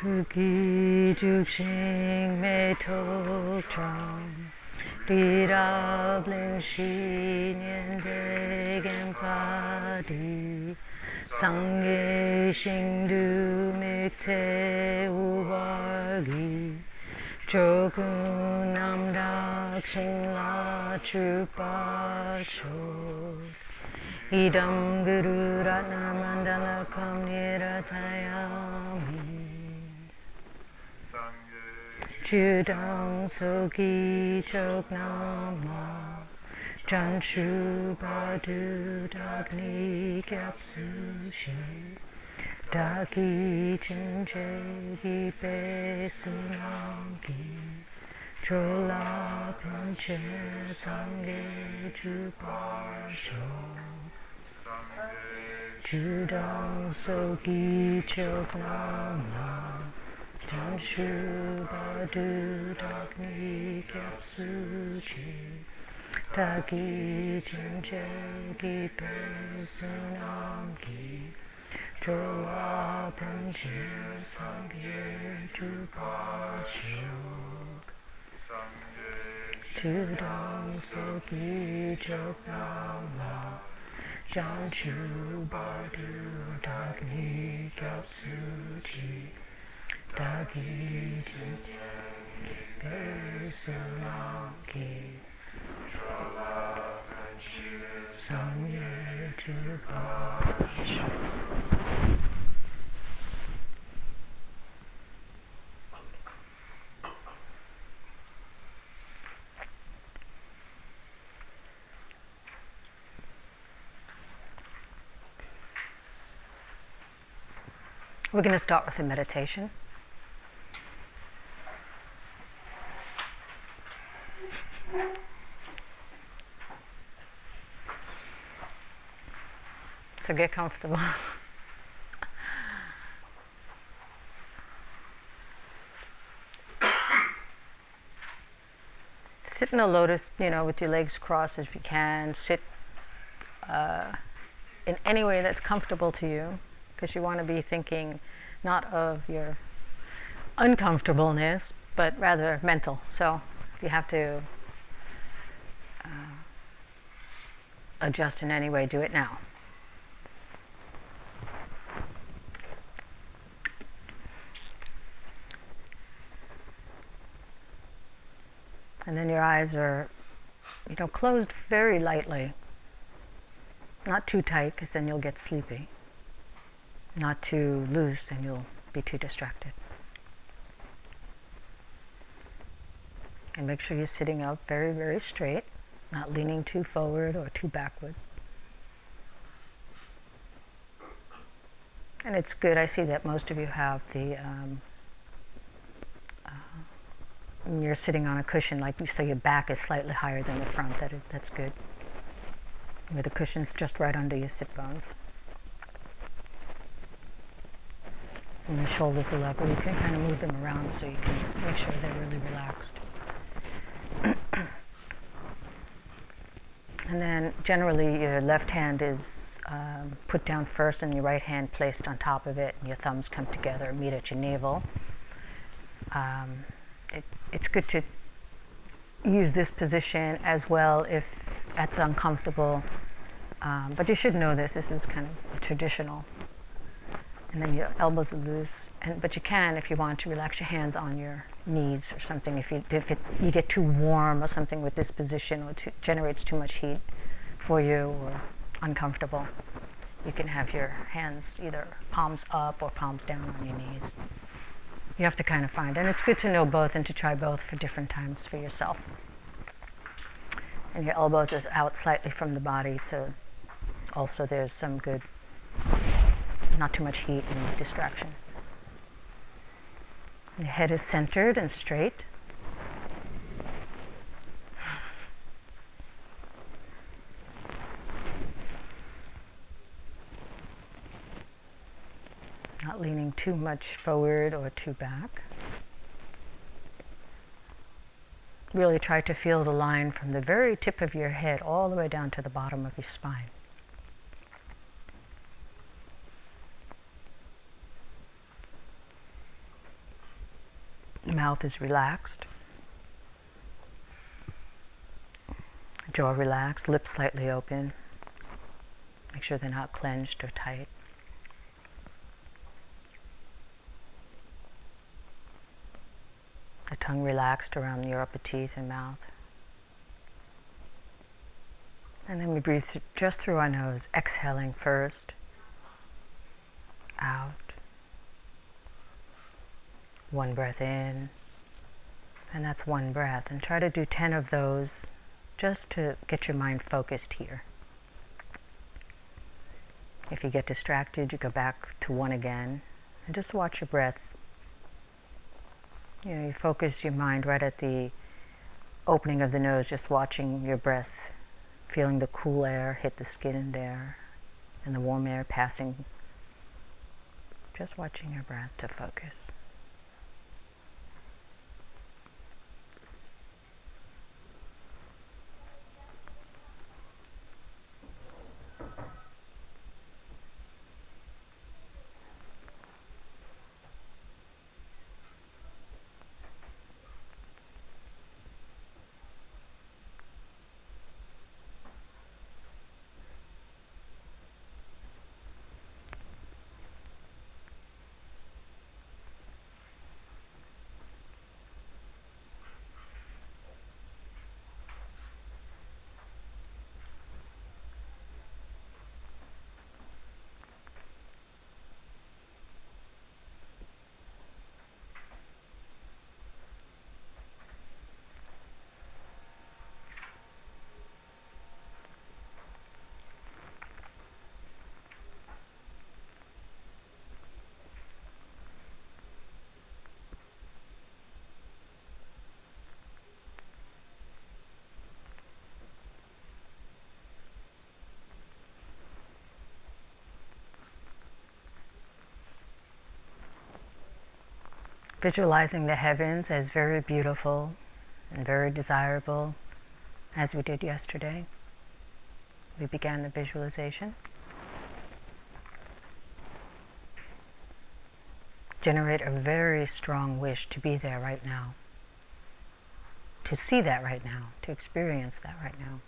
Kuki Juxing Me Tok Trong Di Ra Bling Shi Nian De Gen Pa Di Sang Ye Xing Du Mik Te Wu Bar Gi Chokun Nam Dak Xing La Chu Pa Chok Idam Guru Ratna Mandala Kam Niratayami Chudam Soki Chok Nama Chanshu Badu Dagni Gyapsushi Daki Chinche Gipe Sunamki Chola Panche Sangye Chupasho Chudam Soki Chok Nama Chanshu Badu Dagni Gyapsuchi Taki Chinche Gipe Sunamki Chola Panche Sangye Chupasho Chudam Soki Chok Nama Chanshu Badu Dagni Gyapsuchi Dagi Chinche Gipe Sunamki Chola Panche Sangye Chupasho. We're going to start with a meditation. So get comfortable. Sit in a lotus, with your legs crossed if you can. Sit in any way that's comfortable to you, because you want to be thinking not of your uncomfortableness, but rather mental. So if you have to adjust in any way, do it now. And then your eyes are, closed very lightly. Not too tight, because then you'll get sleepy. Not too loose, and you'll be too distracted. And make sure you're sitting up very, very straight, not leaning too forward or too backward. And it's good, I see that most of you have the, when you're sitting on a cushion, so your back is slightly higher than the front, that's good. Where the cushion's just right under your sit bones. And your shoulders are level. You can kind of move them around so you can make sure they're really relaxed. And then generally your left hand is put down first and your right hand placed on top of it, and your thumbs come together, meet at your navel. It's good to use this position as well if that's uncomfortable, but you should know this is kind of traditional. And then your elbows are loose, but you can, if you want, to relax your hands on your knees or something. If you get too warm or something with this position, or generates too much heat for you or uncomfortable, you can have your hands either palms up or palms down on your knees. You have to kind of find, and it's good to know both and to try both for different times for yourself. And your elbows is out slightly from the body, so also there's some good, not too much heat and distraction. Your head is centered and straight. Not leaning too much forward or too back. Really try to feel the line from the very tip of your head all the way down to the bottom of your spine. The mouth is relaxed. Jaw relaxed, lips slightly open. Make sure they're not clenched or tight. The tongue relaxed around your upper teeth and mouth. And then we breathe just through our nose, exhaling first, out. One breath in, and that's one breath. And try to do 10 of those just to get your mind focused here. If you get distracted, you go back to one again, and just watch your breath. You focus your mind right at the opening of the nose, just watching your breath, feeling the cool air hit the skin there, and the warm air passing. Just watching your breath to focus. Visualizing the heavens as very beautiful and very desirable, as we did yesterday. We began the visualization. Generate a very strong wish to be there right now, to see that right now, to experience that right now.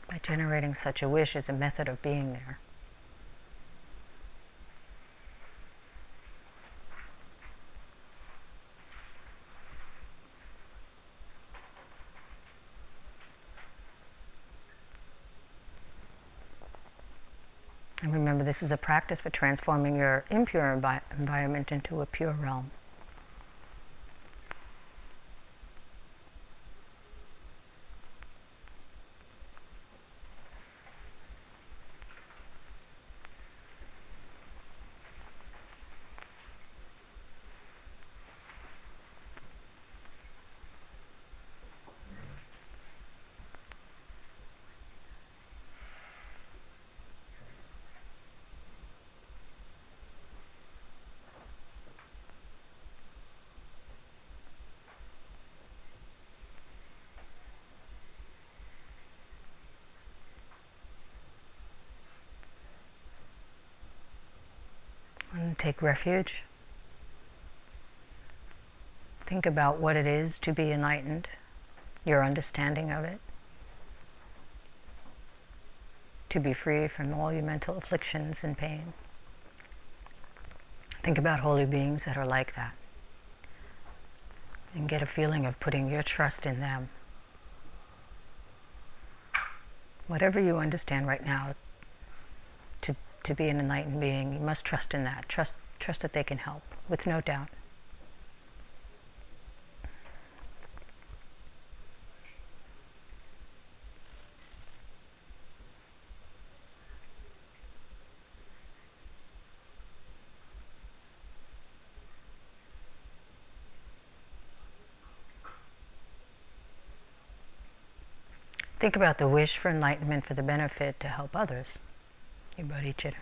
By generating such a wish is a method of being there. And remember, this is a practice for transforming your impure environment into a pure realm. And take refuge. Think about what it is to be enlightened, your understanding of it, to be free from all your mental afflictions and pain. Think about holy beings that are like that, and get a feeling of putting your trust in them. Whatever you understand right now to be an enlightened being, you must trust in that. Trust that they can help, with no doubt. Think about the wish for enlightenment for the benefit to help others, your bodhicitta.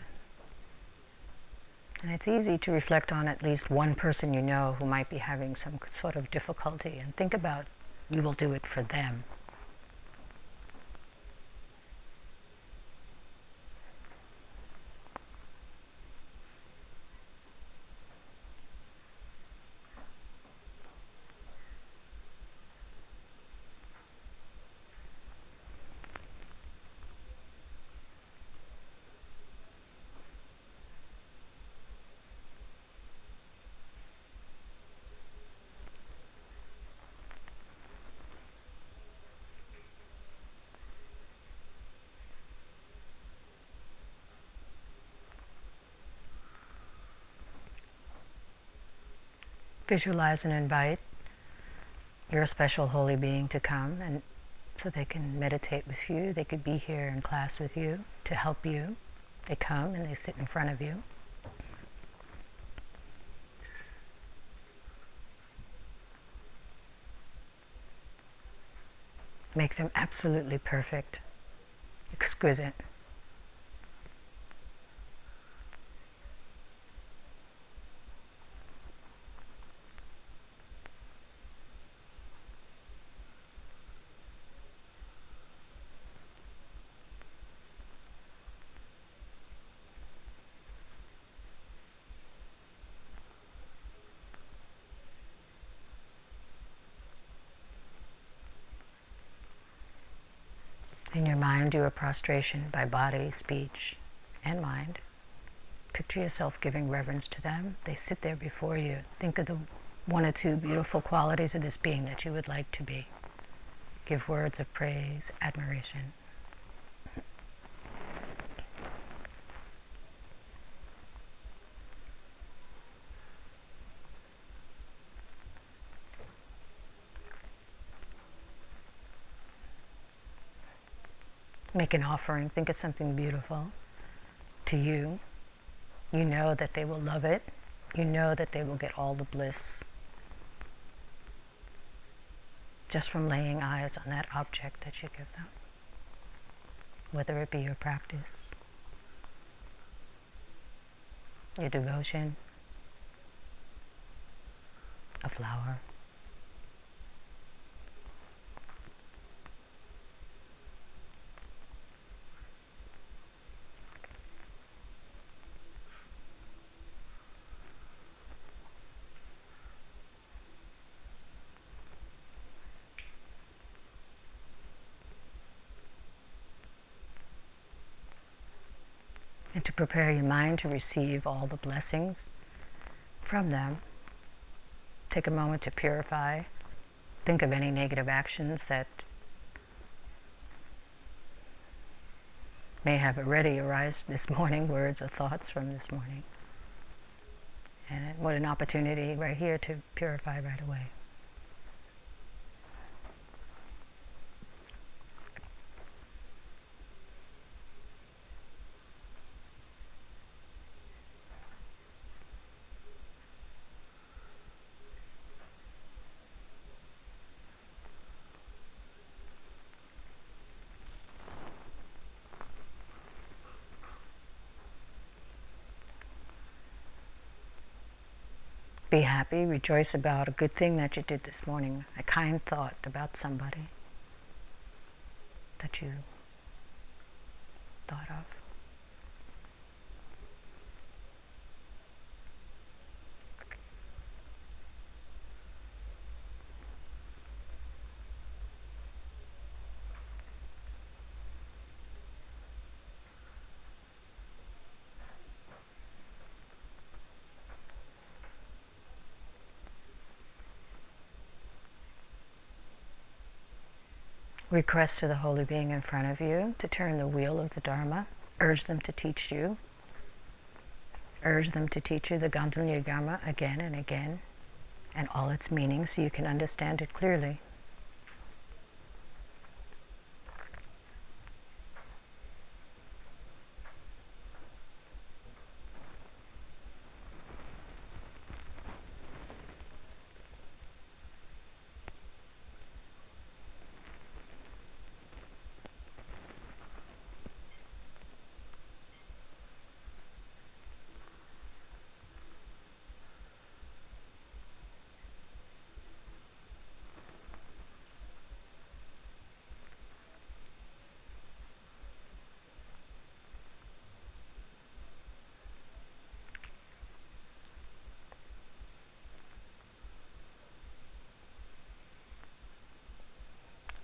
And it's easy to reflect on at least one person you know who might be having some sort of difficulty, and think about you will do it for them. visualize and invite your special holy being to come, and so they can meditate with you. They could be here in class with you to help you. They come and they sit in front of you. Make them absolutely perfect, exquisite. In your mind, do a prostration by body, speech, and mind. Picture yourself giving reverence to them. They sit there before you. Think of the one or two beautiful qualities of this being that you would like to be. Give words of praise, admiration. Make an offering. Think of something beautiful to you. You know that they will love it. You know that they will get all the bliss just from laying eyes on that object that you give them, whether it be your practice, your devotion, a flower. And to prepare your mind to receive all the blessings from them, take a moment to purify. Think of any negative actions that may have already arisen this morning, words or thoughts from this morning. And what an opportunity right here to purify right away. Be happy, rejoice about a good thing that you did this morning, a kind thought about somebody that you thought of. Request to the holy being in front of you to turn the wheel of the Dharma. Urge them to teach you. Urge them to teach you the Gandham Dharma again and again, and all its meanings so you can understand it clearly.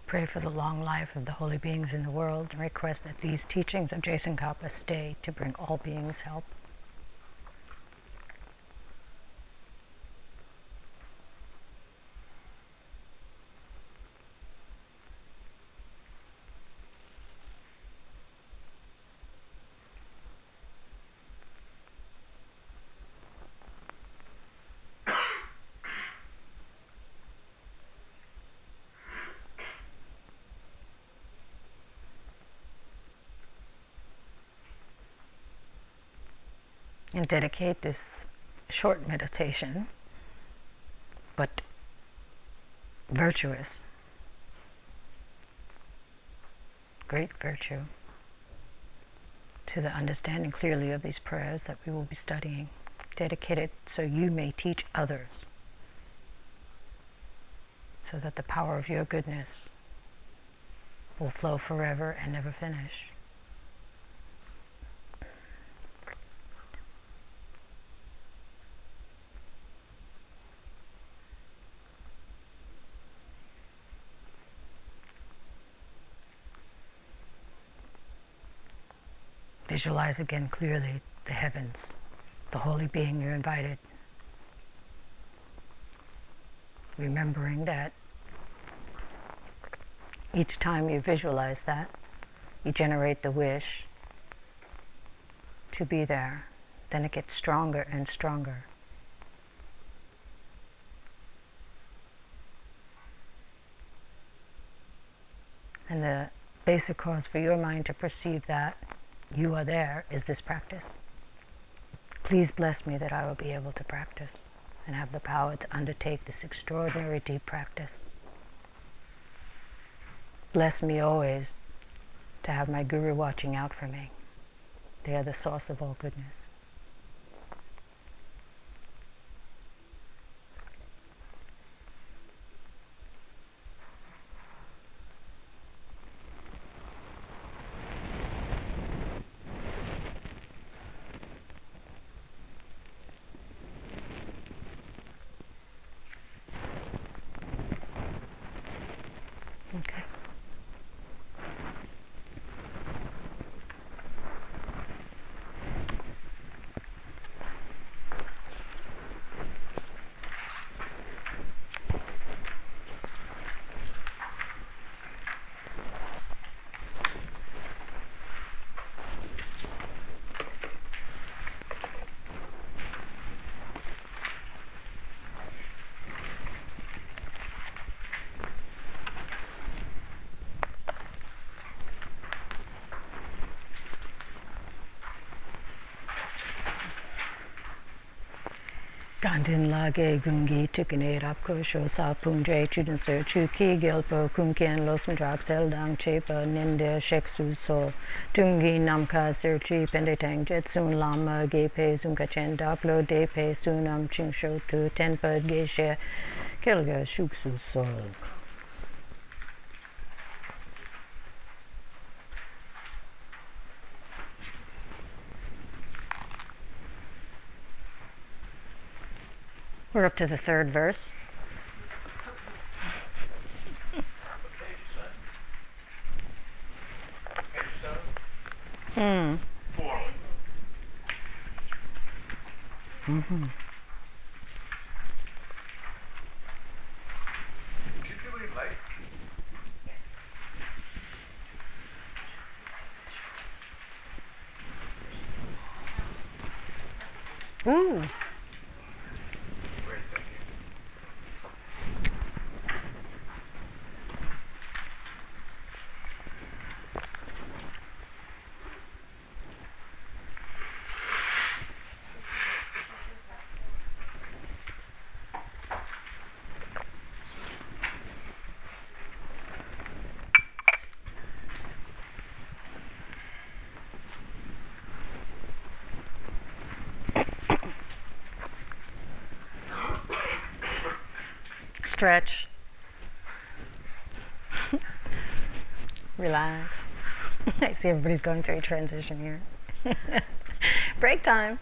Pray for the long life of the holy beings in the world and request that these teachings of Je Tsongkapa stay to bring all beings help. can dedicate this short meditation, but virtuous, great virtue, to the understanding clearly of these prayers that we will be studying. Dedicate it so you may teach others, so that the power of your goodness will flow forever and never finish. Visualize again clearly the heavens, the holy being you invited. Remembering that each time you visualize that, you generate the wish to be there. Then it gets stronger and stronger. And the basic cause for your mind to perceive that you are there is this practice. Please bless me that I will be able to practice and have the power to undertake this extraordinary deep practice. Bless me always to have my Guru watching out for me. They are the source of all goodness. Okay. Gandin lage gungi tukine rapko sho sa punjay chudin sir chuki gilpo kumkian los drop sel dang chepa ninde sheksu so tungi namka sir chi pendetang jetsun lama gepe zunga chen daplo depe sunam chingsho tu tenpa geshe kelga shuksu so. We're up to the third verse. Mm. 4. Mm-hmm. Did you leave late? Ooh. Great, thank you. Stretch. Relax. I see everybody's going through a transition here. Break time.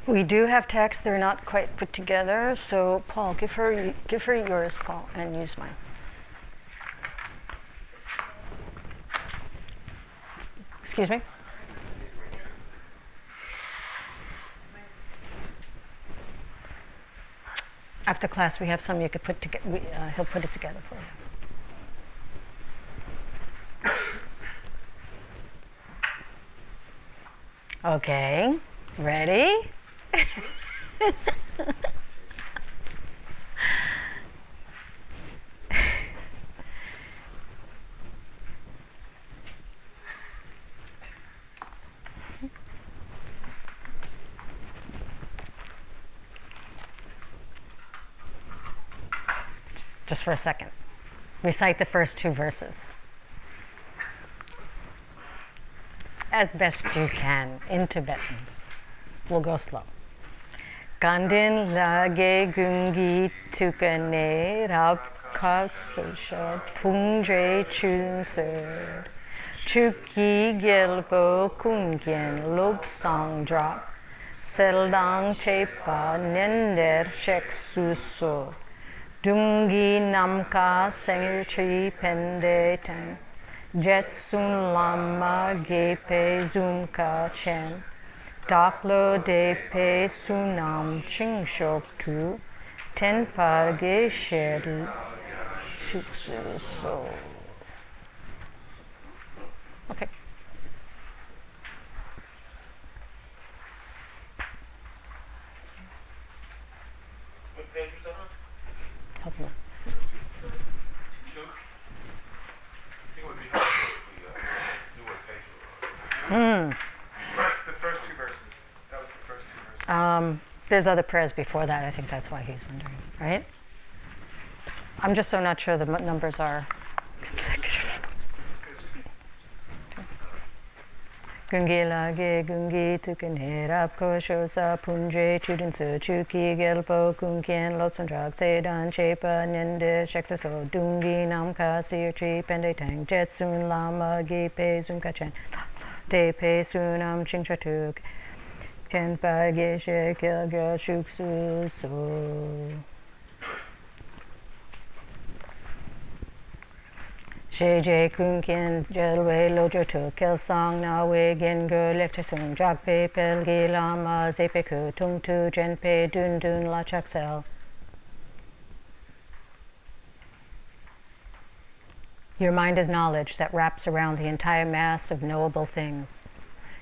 We do have texts. They're not quite put together. So, Paul, give her yours, Paul, and use mine. Excuse me? After class, we have some you could put together. He'll put it together for you. Okay, ready? Just for a second. Recite the first two verses as best you can in Tibetan. We'll go slow. Gandin lage gungi tukane rab kasusha pungre chunser chuki gelbo kungyen lob song drop seldang chepa nender shek suso dungi namka sengir tri pende tang jet sun lama gepe zunka chen daklo de pe sunam ching shok tu ten parge shed shuksu so. Okay. What page was that on? Help me. Two? I think it would be helpful if we knew what page it was. The first two verses. That was the first two verses. There's other prayers before that. I think that's why he's wondering, right? I'm just so not sure the numbers are. Gungi lage gungi tukane rap kosho sa punje chudin su chuki gelpo kunkien lotsan drag sedan chepa nende shekla so dungi namka sir tri pende tang jetsun lama gi pe zunka chen de pe sunam ching chatuk chen pa ge she kil ga shuk su so. Je Tsongkapa jelwe lojo to kel song na we gen go lecture sung jak pe pel gi lama zepe ku tung tu jen pe dun dun la chak sel. Your mind is knowledge that wraps around the entire mass of knowable things.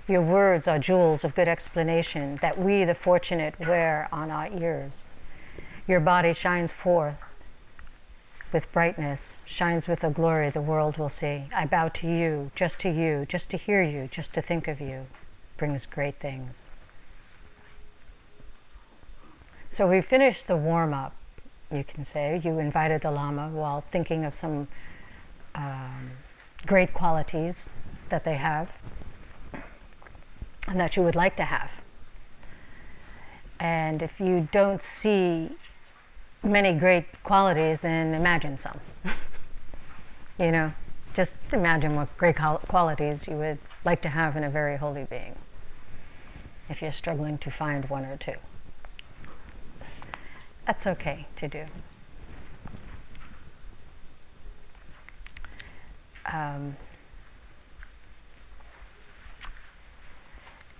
Your words are jewels of good explanation that we, the fortunate, wear on our ears. Your body shines forth with brightness, shines with a glory the world will see. I bow to you, just to hear you, just to think of you brings great things. So we finished the warm-up, you can say. You invited the Lama while thinking of some great qualities that they have and that you would like to have. And if you don't see many great qualities, then imagine some. You know, just imagine what great qualities you would like to have in a very holy being, if you're struggling to find one or two. That's okay to do.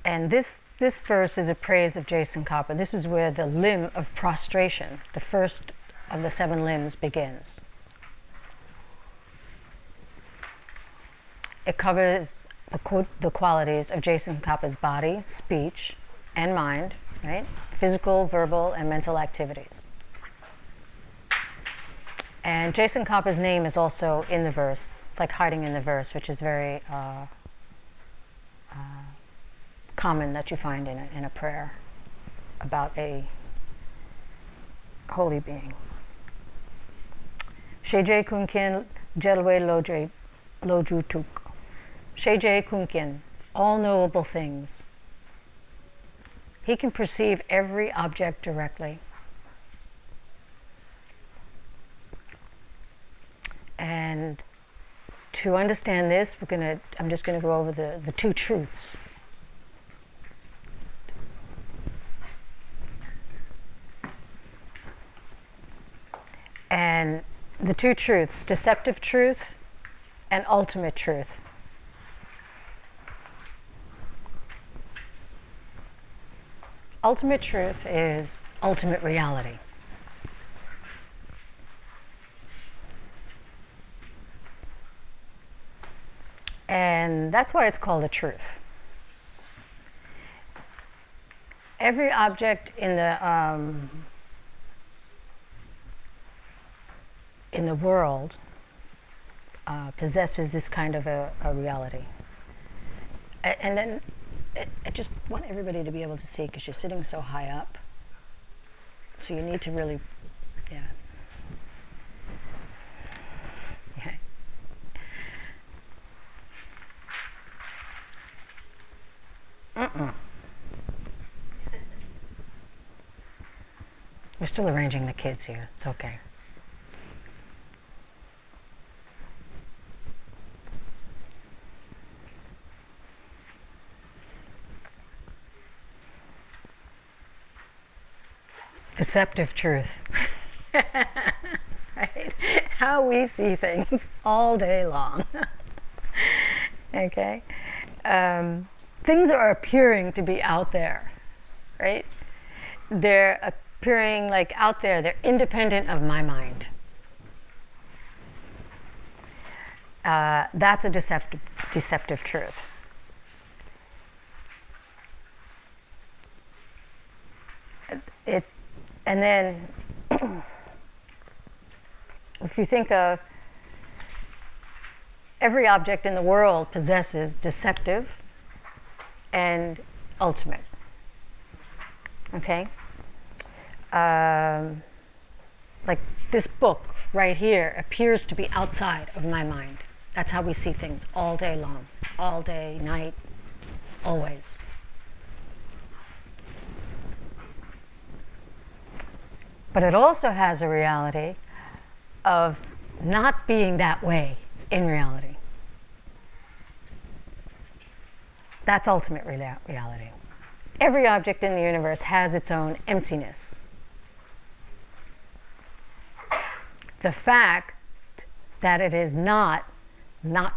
And this verse is a praise of Je Tsongkapa. This is where the limb of prostration, the first of the 7 limbs, begins. It covers the qualities of Je Tsongkapa's body, speech, and mind, right? Physical, verbal, and mental activities. And Je Tsongkapa's name is also in the verse. It's like hiding in the verse, which is very common that you find in a prayer about a holy being. Sheje Kunkin Jelwe Lojutuk. Sheje Kunkin, all knowable things. He can perceive every object directly. And to understand this, I'm just going to go over the 2 truths. And the 2 truths, deceptive truth and ultimate truth. Ultimate truth is ultimate reality. And that's why it's called a truth. every object in the world possesses this kind of a reality. And then I just want everybody to be able to see, because you're sitting so high up. So you need to really, yeah. We're still arranging the kids here. It's okay. Deceptive truth. Right? How we see things all day long. Okay? Things are appearing to be out there, right? They're appearing like out there. They're independent of my mind. That's a deceptive truth. And then, if you think of every object in the world possesses deceptive and ultimate. Okay? Like this book right here appears to be outside of my mind. That's how we see things all day long, all day, night, always. But it also has a reality of not being that way in reality. That's ultimate reality. Every object in the universe has its own emptiness. The fact that it is not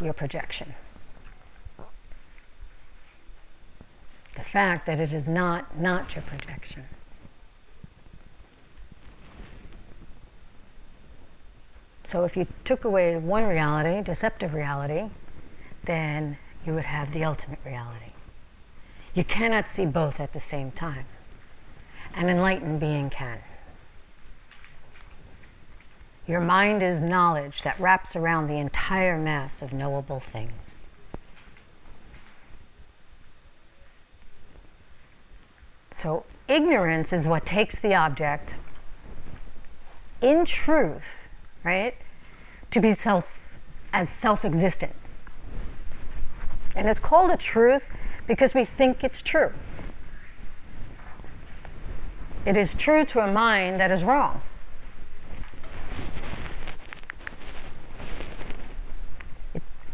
your projection. The fact that it is not your projection. So if you took away one reality, deceptive reality, then you would have the ultimate reality. You cannot see both at the same time. An enlightened being can. Your mind is knowledge that wraps around the entire mass of knowable things. So ignorance is what takes the object in truth, right, to be self-existent. And it's called a truth because we think it's true. It is true to a mind that is wrong.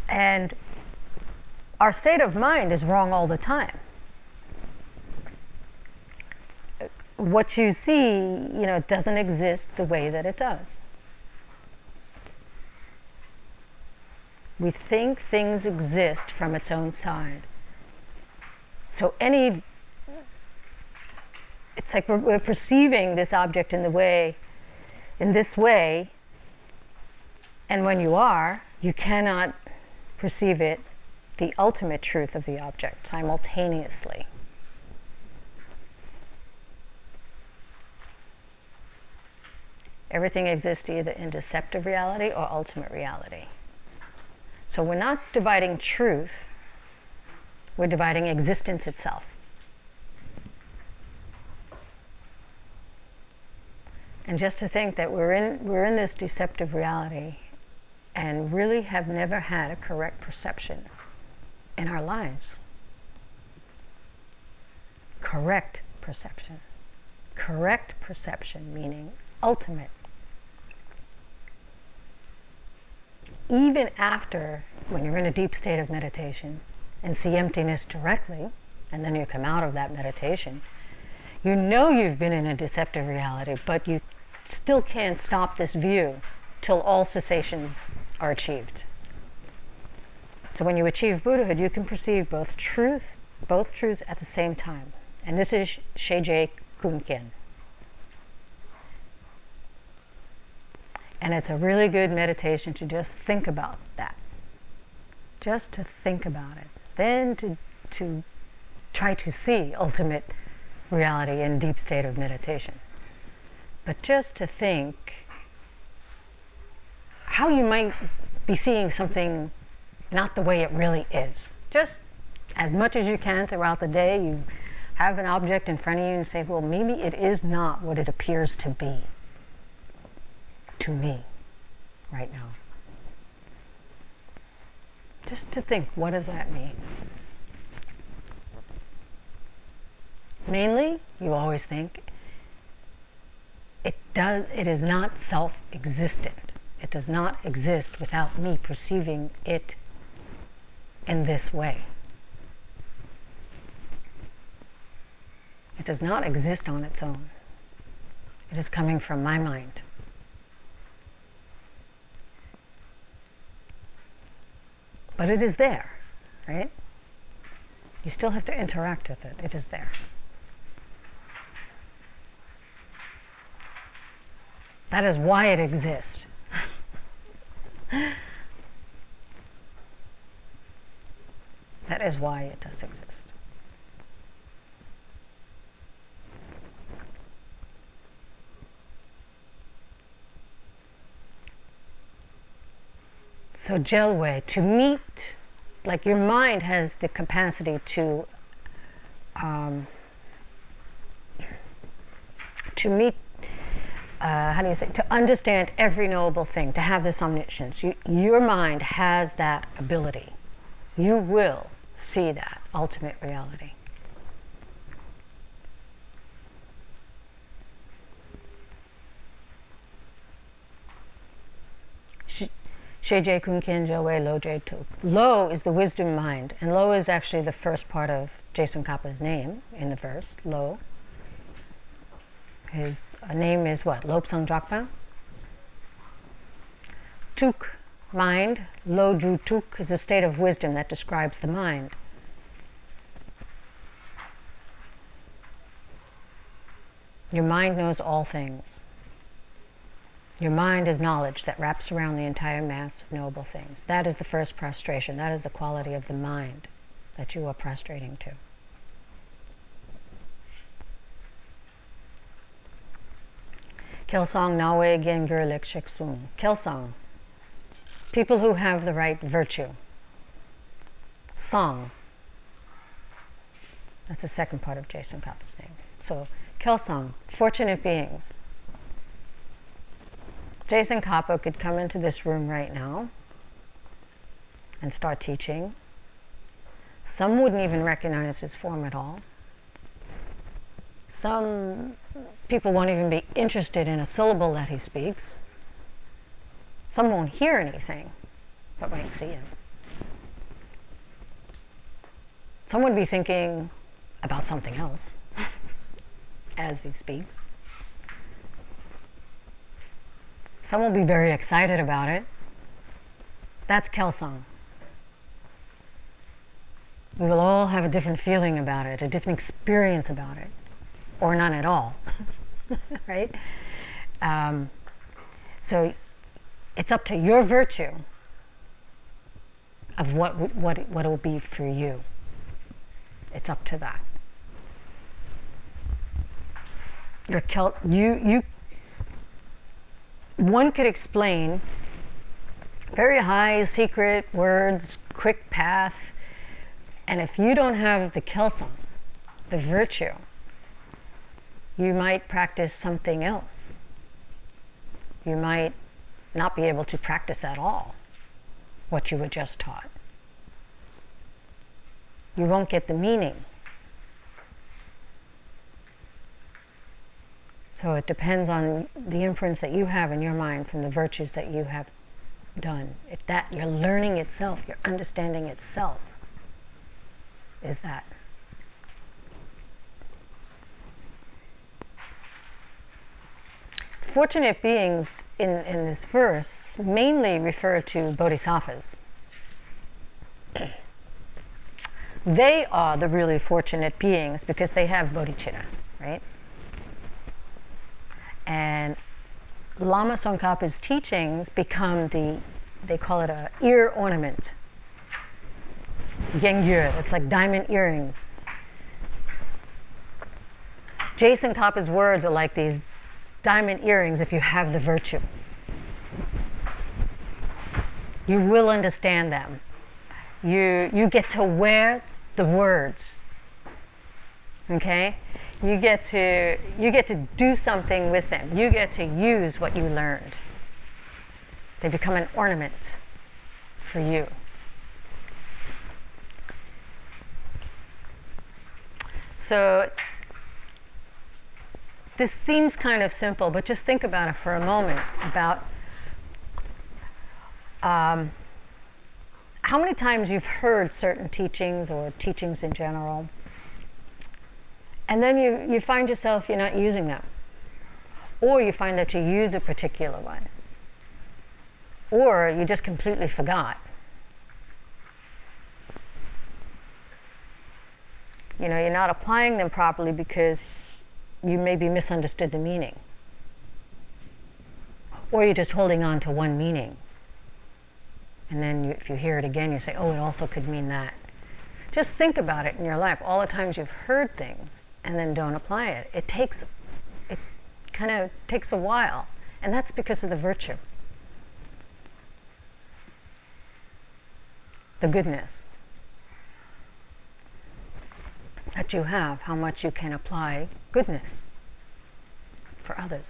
And our state of mind is wrong all the time. What you see, doesn't exist the way that it does. We think things exist from its own side. So it's like we're perceiving this object in this way, and when you are, you cannot perceive it, the ultimate truth of the object, simultaneously. Everything exists either in deceptive reality or ultimate reality. So we're not dividing truth, we're dividing existence itself. And just to think that we're in this deceptive reality and really have never had a correct perception in our lives. Correct perception. Correct perception meaning ultimate. Even after, when you're in a deep state of meditation and see emptiness directly, and then you come out of that meditation, you know you've been in a deceptive reality, but you still can't stop this view till all cessations are achieved. So when you achieve Buddhahood, you can perceive both truths at the same time. And this is Je Tsongkapa. And it's a really good meditation to just think about that. Just to think about it. Then to try to see ultimate reality in deep state of meditation. But just to think how you might be seeing something not the way it really is. Just as much as you can throughout the day, you have an object in front of you and say, well, maybe it is not what it appears to be to me right now. Just to think, what does that mean? Mainly, you always think, it is not self-existent. It does not exist without me perceiving it in this way. It does not exist on its own. It is coming from my mind. But it is there, right? You still have to interact with it. It is there. That is why it exists. That is why it does exist. So Jelwe, to meet, like your mind has the capacity to meet, to understand every knowable thing, to have this omniscience. Your mind has that ability. You will see that ultimate reality. Sheje Kunken Jowe Lo Je Tuk. Lo is the wisdom mind, and Lo is actually the first part of Je Tsongkapa's name in the verse. Lo. His name is what? Lo Tsongkapa. Tuk, mind. Lo Ju Tuk is a state of wisdom that describes the mind. Your mind knows all things. Your mind is knowledge that wraps around the entire mass of knowable things. That is the first prostration. That is the quality of the mind that you are prostrating to. Kelsang Nawe Gengur Lek Sheksung. Kelsang. People who have the right virtue. Song. That's the second part of Je Tsongkapa's name. So, Kelsang, fortunate beings. Je Tsongkapa could come into this room right now and start teaching. Some wouldn't even recognize his form at all. Some people won't even be interested in a syllable that he speaks. Some won't hear anything, but might see him. Some would be thinking about something else as he speaks. Some will be very excited about it. That's Kelsang. We will all have a different feeling about it, a different experience about it, or none at all, right? So it's up to your virtue of what it will be for you. It's up to that. One could explain very high secret words, quick path, and if you don't have the Kelsang, the virtue, you might practice something else. You might not be able to practice at all what you were just taught. You won't get the meaning. So it depends on the inference that you have in your mind from the virtues that you have done. If that your learning itself, your understanding itself is that. Fortunate beings in this verse mainly refer to bodhisattvas. They are the really fortunate beings because they have bodhicitta, right? And Lama Tsongkapa's teachings become they call it a ear ornament. Gengyur, it's like diamond earrings. Je Tsongkapa's words are like these diamond earrings if you have the virtue. You will understand them. You get to wear the words. Okay? You get to do something with them. You get to use what you learned. They become an ornament for you. So this seems kind of simple, but just think about it for a moment, about how many times you've heard certain teachings or teachings in general, and then you find yourself you're not using them, or you find that you use a particular one, or you just completely forgot. You're not applying them properly because you maybe misunderstood the meaning, or you're just holding on to one meaning, and then if you hear it again you say, oh, it also could mean that. Just think about it in your life, all the times you've heard things and then don't apply it. It kind of takes a while, and that's because of the virtue, the goodness that you have, how much you can apply goodness for others.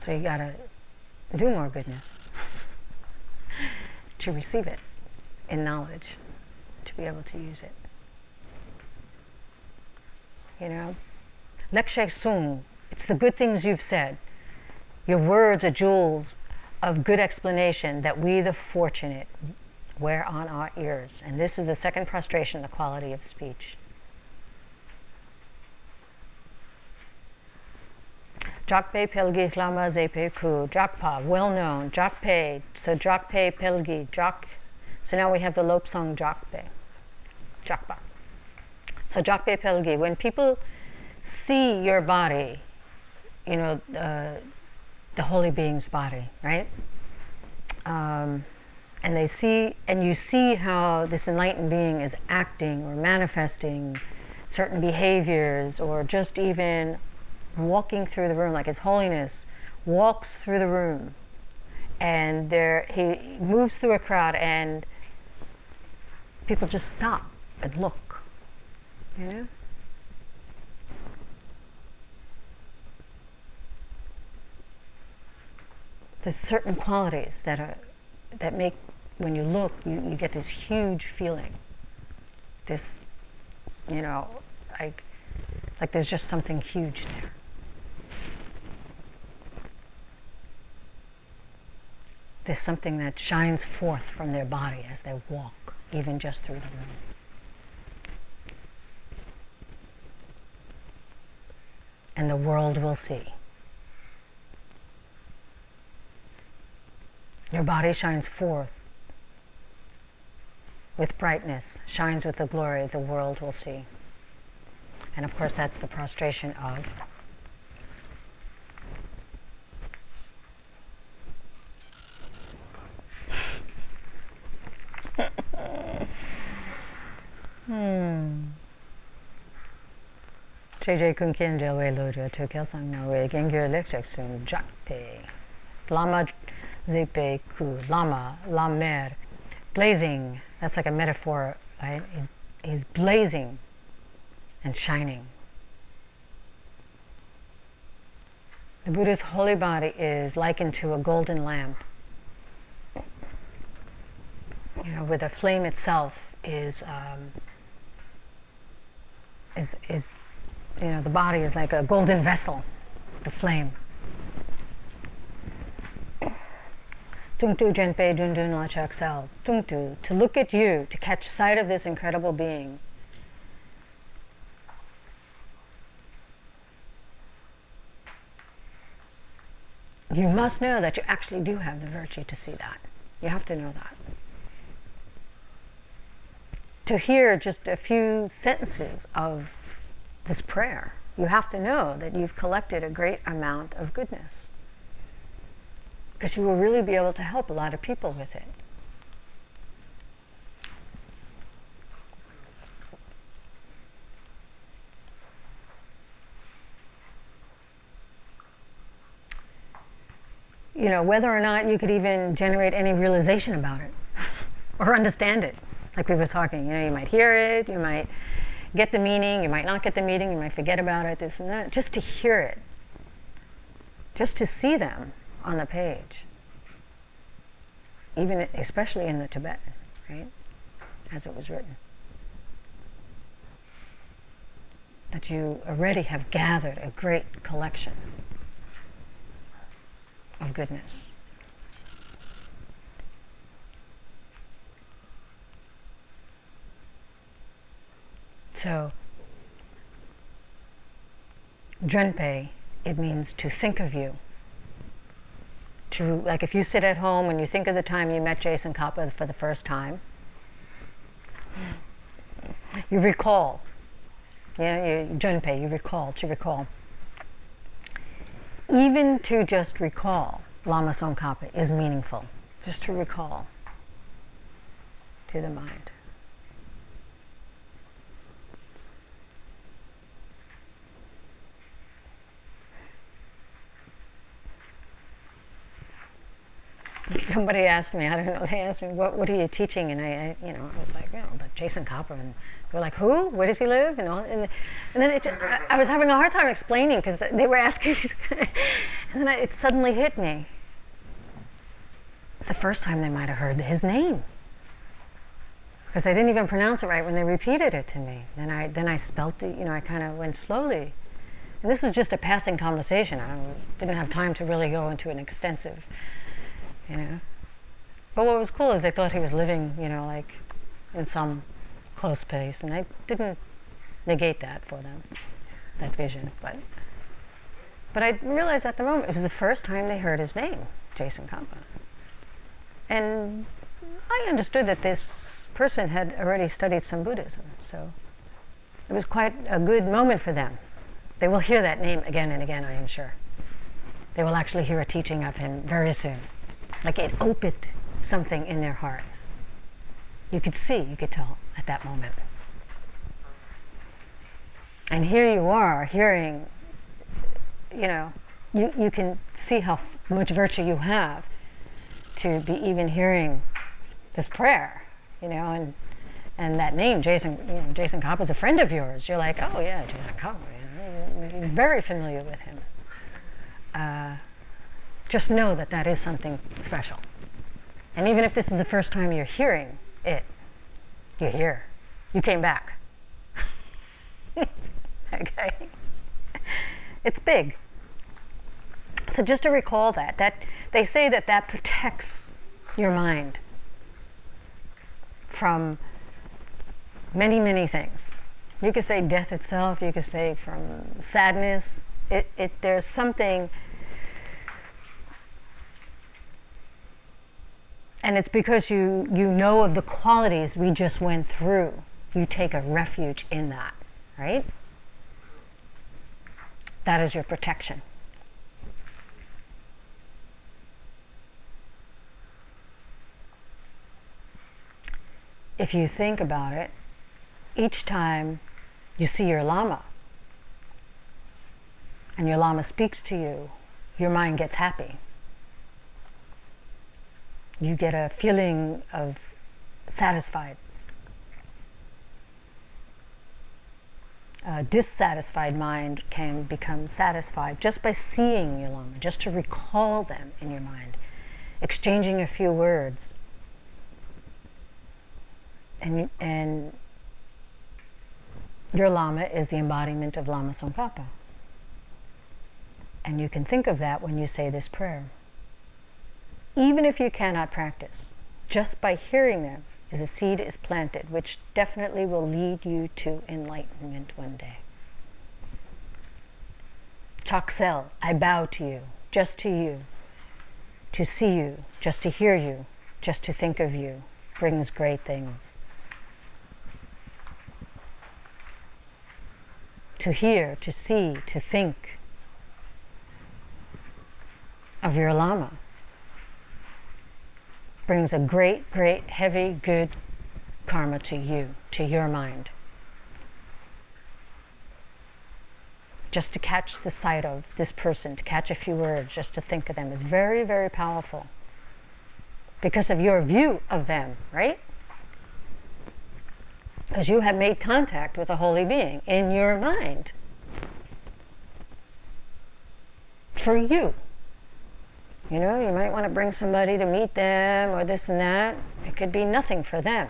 So you got to do more goodness to receive it in knowledge, to be able to use it. Lekshe Sung, it's the good things you've said. Your words are jewels of good explanation that we, the fortunate, wear on our ears. And this is the second prostration, the quality of speech. Jakpe Pelgi Lama Zepe Ku, Jakpa, well known, Jakpe, so Jakpe Pelgi, Jak. So now we have the Lop song Jakpe, Jakpa. So Jakpe Pelgi, when people see your body, the holy being's body, right? And you see how this enlightened being is acting or manifesting certain behaviors, or just even walking through the room, like His Holiness walks through the room, and he moves through a crowd, and people just stop and look. There's certain qualities that make, when you look, you get this huge feeling. This, like there's just something huge there. There's something that shines forth from their body as they walk, even just through the room. And the world will see. Your body shines forth with brightness, shines with the glory the world will see. And of course that's the prostration of JJ Kunkin Jelwe Loja to Kelsang Nawe Gengir Lexexum Jakpe Lama Zepe Ku Lama Lamer blazing. That's like a metaphor, right? He's blazing and shining. The Buddha's holy body is likened to a golden lamp, where the flame itself is the body is like a golden vessel, the flame. Tungtu Jenpe Dundun Lachaksel. Tungtu, to look at you, to catch sight of this incredible being. You must know that you actually do have the virtue to see that. You have to know that. To hear just a few sentences of this prayer, you have to know that you've collected a great amount of goodness, because you will really be able to help a lot of people with it. whether or not you could even generate any realization about it or understand it. Like we were talking, you might hear it, you might get the meaning, you might not get the meaning, you might forget about it, this and that. Just to hear it, just to see them on the page, even especially in the Tibetan, right, as it was written. That you already have gathered a great collection of goodness. So, Drenpe, it means to think of you. Like if you sit at home and you think of the time you met Je Tsongkapa for the first time, you recall. Drenpe, you recall, to recall. Even to just recall Lama Tsongkapa is meaningful. Just to recall to the mind. Somebody asked me, I don't know, they asked me, what are you teaching? And I was like, about Je Tsongkapa. And they were like, who? Where does he live? And then I was having a hard time explaining because they were asking. And then it suddenly hit me. The first time they might have heard his name. Because I didn't even pronounce it right when they repeated it to me. Then I spelt it, I kind of went slowly. And this was just a passing conversation. I didn't have time to really go into an extensive, But what was cool is they thought he was living, like in some close place, and I didn't negate that for them, that vision. But I realized at the moment it was the first time they heard his name, Je Tsongkapa. And I understood that this person had already studied some Buddhism, so it was quite a good moment for them. They will hear that name again and again, I am sure. They will actually hear a teaching of him very soon. Like it opened something in their heart. You could tell at that moment. And here you are hearing, you can see how much virtue you have to be even hearing this prayer, and that name, Je Tsongkapa, is a friend of yours. You're like, oh yeah, Je Tsongkapa, you're very familiar with him. Just know that is something special. And even if this is the first time you're hearing it, you're here. You came back. Okay? It's big. So just to recall that they say that protects your mind from many, many things. You could say death itself, you could say from sadness. There's something. And it's because you know of the qualities we just went through. You take a refuge in that, right? That is your protection. If you think about it, each time you see your lama, and your lama speaks to you, your mind gets happy. You get a feeling of satisfied. A dissatisfied mind can become satisfied just by seeing your lama, just to recall them in your mind, exchanging a few words. And your lama is the embodiment of Lama Tsongkapa. And you can think of that when you say this prayer. Even if you cannot practice, just by hearing them, a seed is planted, which definitely will lead you to enlightenment one day. Chaksel, I bow to you, just to you, to see you, just to hear you, just to think of you, brings great things. To hear, to see, to think of your lama brings a great, great, heavy, good karma to you, to your mind. just to catch the sight of this person, to catch a few words, just to think of them is very, very powerful because of your view of them, right? Because you have made contact with a holy being in your mind. For you. You know, you might want to bring somebody to meet them or this and that. It could be nothing for them.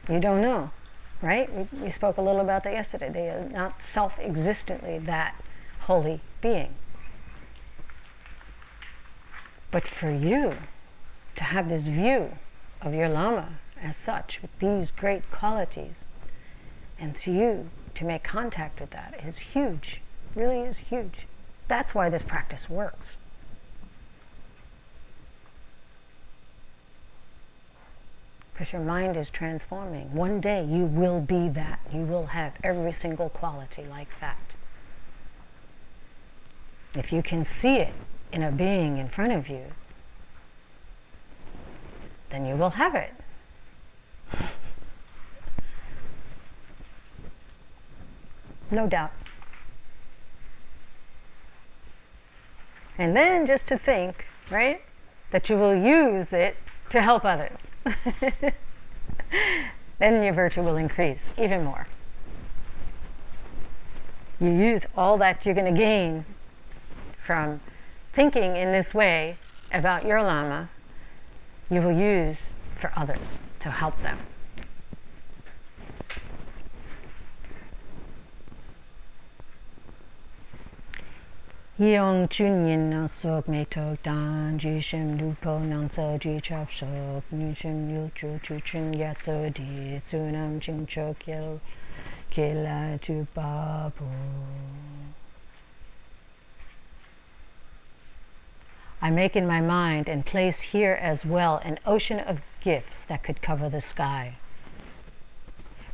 You don't know, right? We spoke a little about that yesterday. They are not self-existently that holy being. But for you to have this view of your lama as such, with these great qualities, and to you to make contact with that is huge, really is huge. That's why this practice works. Because your mind is transforming. One day you will be that. You will have every single quality like that. If you can see it in a being in front of you, then you will have it. No doubt. And then just to think, right, that you will use it to help others. Then your virtue will increase even more. You use all that you're going to gain from thinking in this way about your lama, you will use for others to help them. Yong chun yin na sok me tok dan ji shim lu po nang so ji chop sok ni shim yu chu chu chun ya so di sunam ching chok yel ke la tu pa po. I make in my mind and place here as well an ocean of gifts that could cover the sky.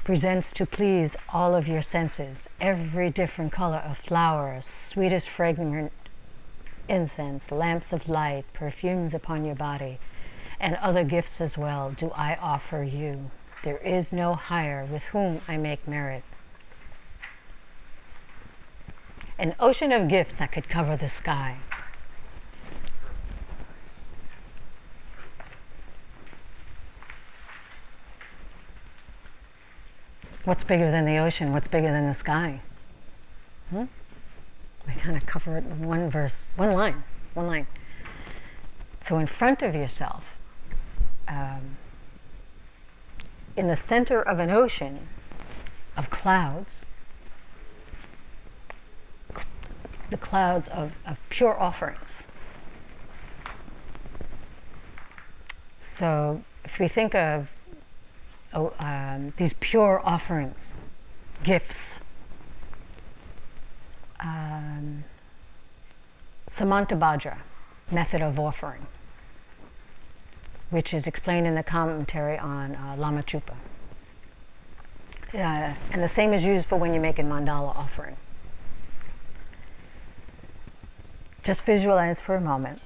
Presents to please all of your senses, every different color of flowers, sweetest fragrant incense, lamps of light, perfumes upon your body, and other gifts as well do I offer you. There is no higher with whom I make merit. An ocean of gifts that could cover the sky. What's bigger than the ocean? What's bigger than the sky? We kind of cover it in one verse, one line. So in front of yourself, in the center of an ocean of clouds, the clouds of pure offerings. So if we think of these pure offerings, gifts, Samantabhadra method of offering, which is explained in the commentary on Lama Chupa. And the same is used for when you make a mandala offering. Just visualize for a moment.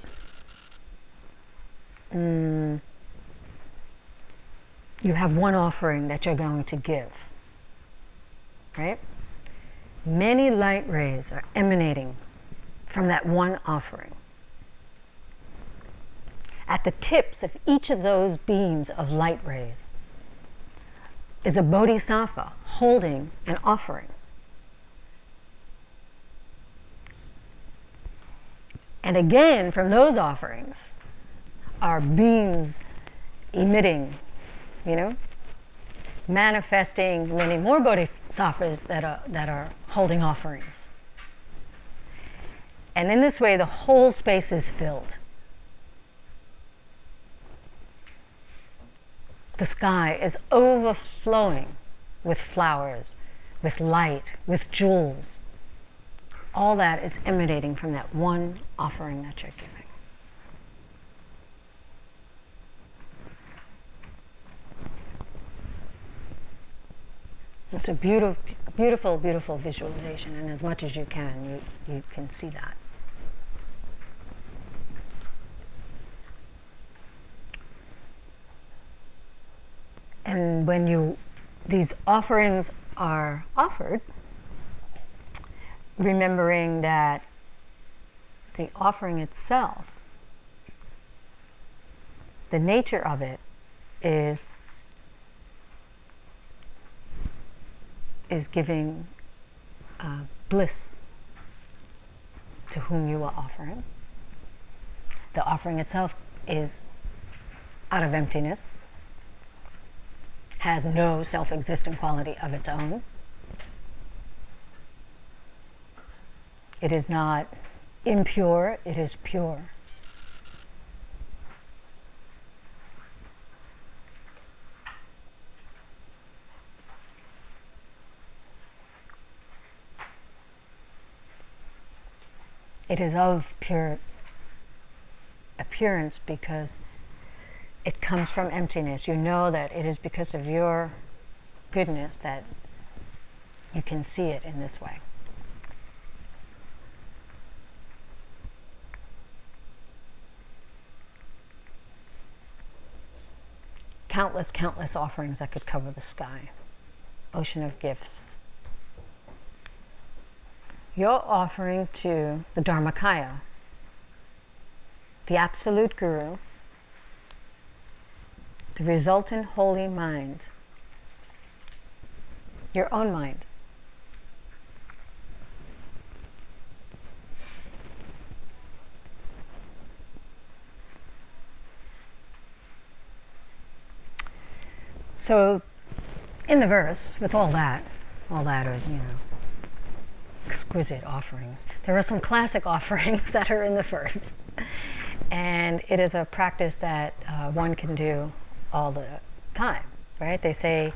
You have one offering that you're going to give, right? Many light rays are emanating from that one offering. At the tips of each of those beams of light rays is a bodhisattva holding an offering. And again, from those offerings are beams emitting, manifesting many more bodhisattvas that are holding offerings. And in this way, the whole space is filled. The sky is overflowing with flowers, with light, with jewels. All that is emanating from that one offering that you're giving. It's a beautiful, beautiful visualization, and as much as you can see that. And when these offerings are offered, remembering that the offering itself, the nature of it is giving bliss to whom you are offering. The offering itself is out of emptiness, has no self-existent quality of its own. It is not impure, it is pure. It is of pure appearance because it comes from emptiness. You know that it is because of your goodness that you can see it in this way. Countless offerings that could cover the sky. Ocean of gifts. You're offering to the Dharmakaya, the Absolute Guru, the resultant holy mind, your own mind. So, in the verse, with all that is, exquisite offerings. There are some classic offerings that are in the verse, and it is a practice that one can do all the time, right? They say,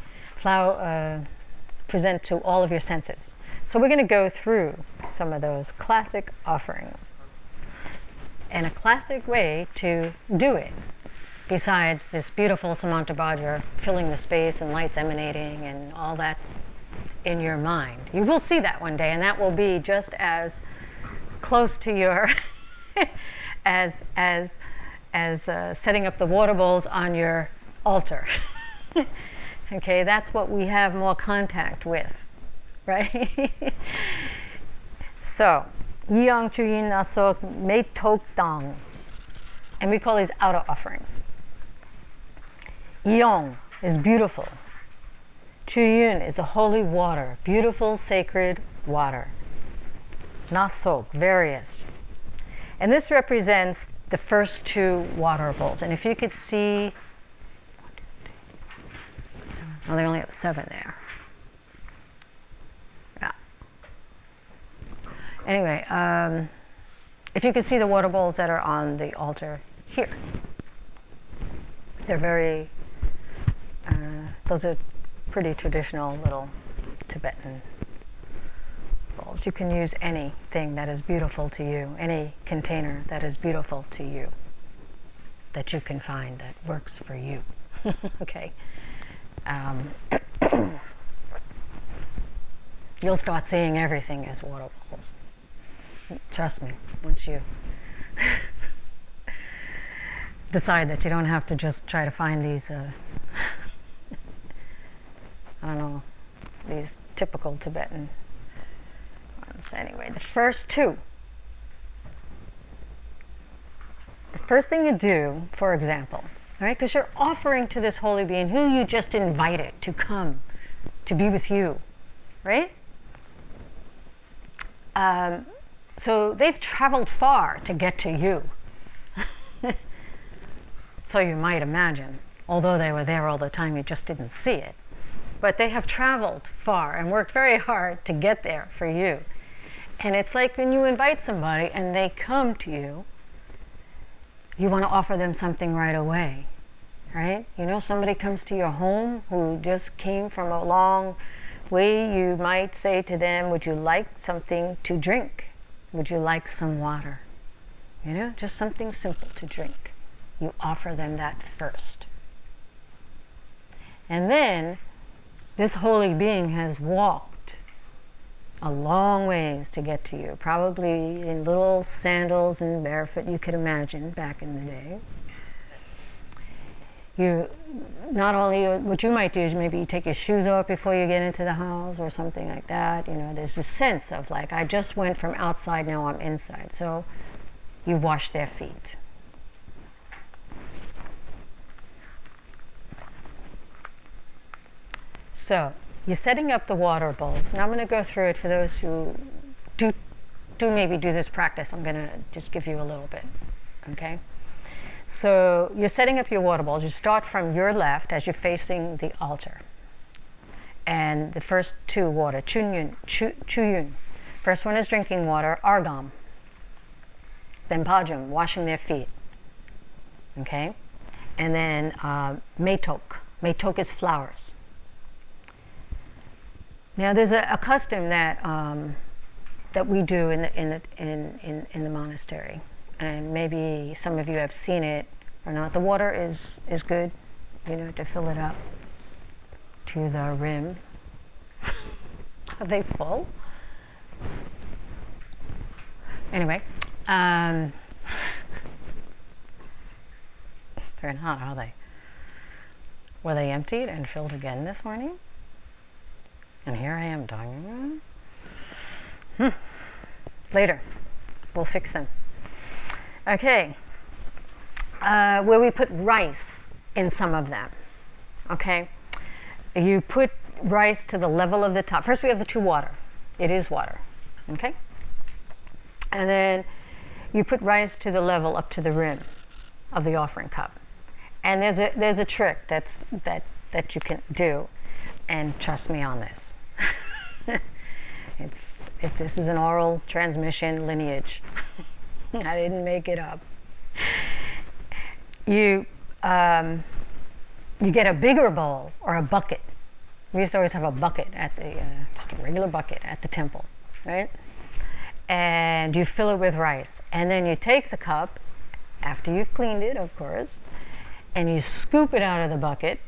present to all of your senses. So we're going to go through some of those classic offerings. And a classic way to do it, besides this beautiful Samantabhadra filling the space and lights emanating and all that in your mind. You will see that one day, and that will be just as close to your as setting up the water bowls on your altar. Okay, that's what we have more contact with, right? So, Yiyang Chuyin Asok Mei Tok Dang, and we call these outer offerings. Yong is beautiful. Chuyun is a holy water, beautiful sacred water. Nasok, various. And this represents the first two water bowls. And if you could see, they only have 7 there. Yeah. Anyway, if you could see the water bowls that are on the altar here, they're very, those are pretty traditional little Tibetan bowls. You can use anything that is beautiful to you, any container that is beautiful to you, that you can find that works for you. Okay. You'll start seeing everything as water bowls. Trust me, once you decide that you don't have to just try to find these these typical Tibetan ones. Anyway, the first two. The first thing you do, for example, right, because you're offering to this holy being who you just invited to come to be with you, right? So they've traveled far to get to you. So you might imagine, although they were there all the time, you just didn't see it. But they have traveled far and worked very hard to get there for you. And it's like when you invite somebody and they come to you, you want to offer them something right away, right? You know, somebody comes to your home who just came from a long way, you might say to them, would you like something to drink? Would you like some water? You know, just something simple to drink. You offer them that first. And then, this holy being has walked a long ways to get to you, probably in little sandals and barefoot, you could imagine, back in the day. you not only, what you might do is maybe you take your shoes off before you get into the house or something like that. There's a sense of like, I just went from outside, now I'm inside. So you wash their feet. So you're setting up the water bowls. Now I'm going to go through it for those who do maybe do this practice. I'm going to just give you a little bit. Okay? So you're setting up your water bowls. You start from your left as you're facing the altar. And the first two water, chuyun. First one is drinking water, argam. Then pajum, washing their feet. Okay? And then metok. Metok is flowers. Now there's a custom that we do in the monastery, and maybe some of you have seen it or not. The water is good, to fill it up to the rim. Are they full? Anyway, they're not, are they? Were they emptied and filled again this morning? And here I am dying. Later, we'll fix them. Okay, where we put rice in some of them. Okay, you put rice to the level of the top. First, we have the two water. It is water. Okay, and then you put rice to the level up to the rim of the offering cup. And there's a trick that you can do, and trust me on this. This is an oral transmission lineage. I didn't make it up. You get a bigger bowl or a bucket. We used to always have a bucket at just a regular bucket at the temple, right? And you fill it with rice, and then you take the cup after you've cleaned it, of course, and you scoop it out of the bucket.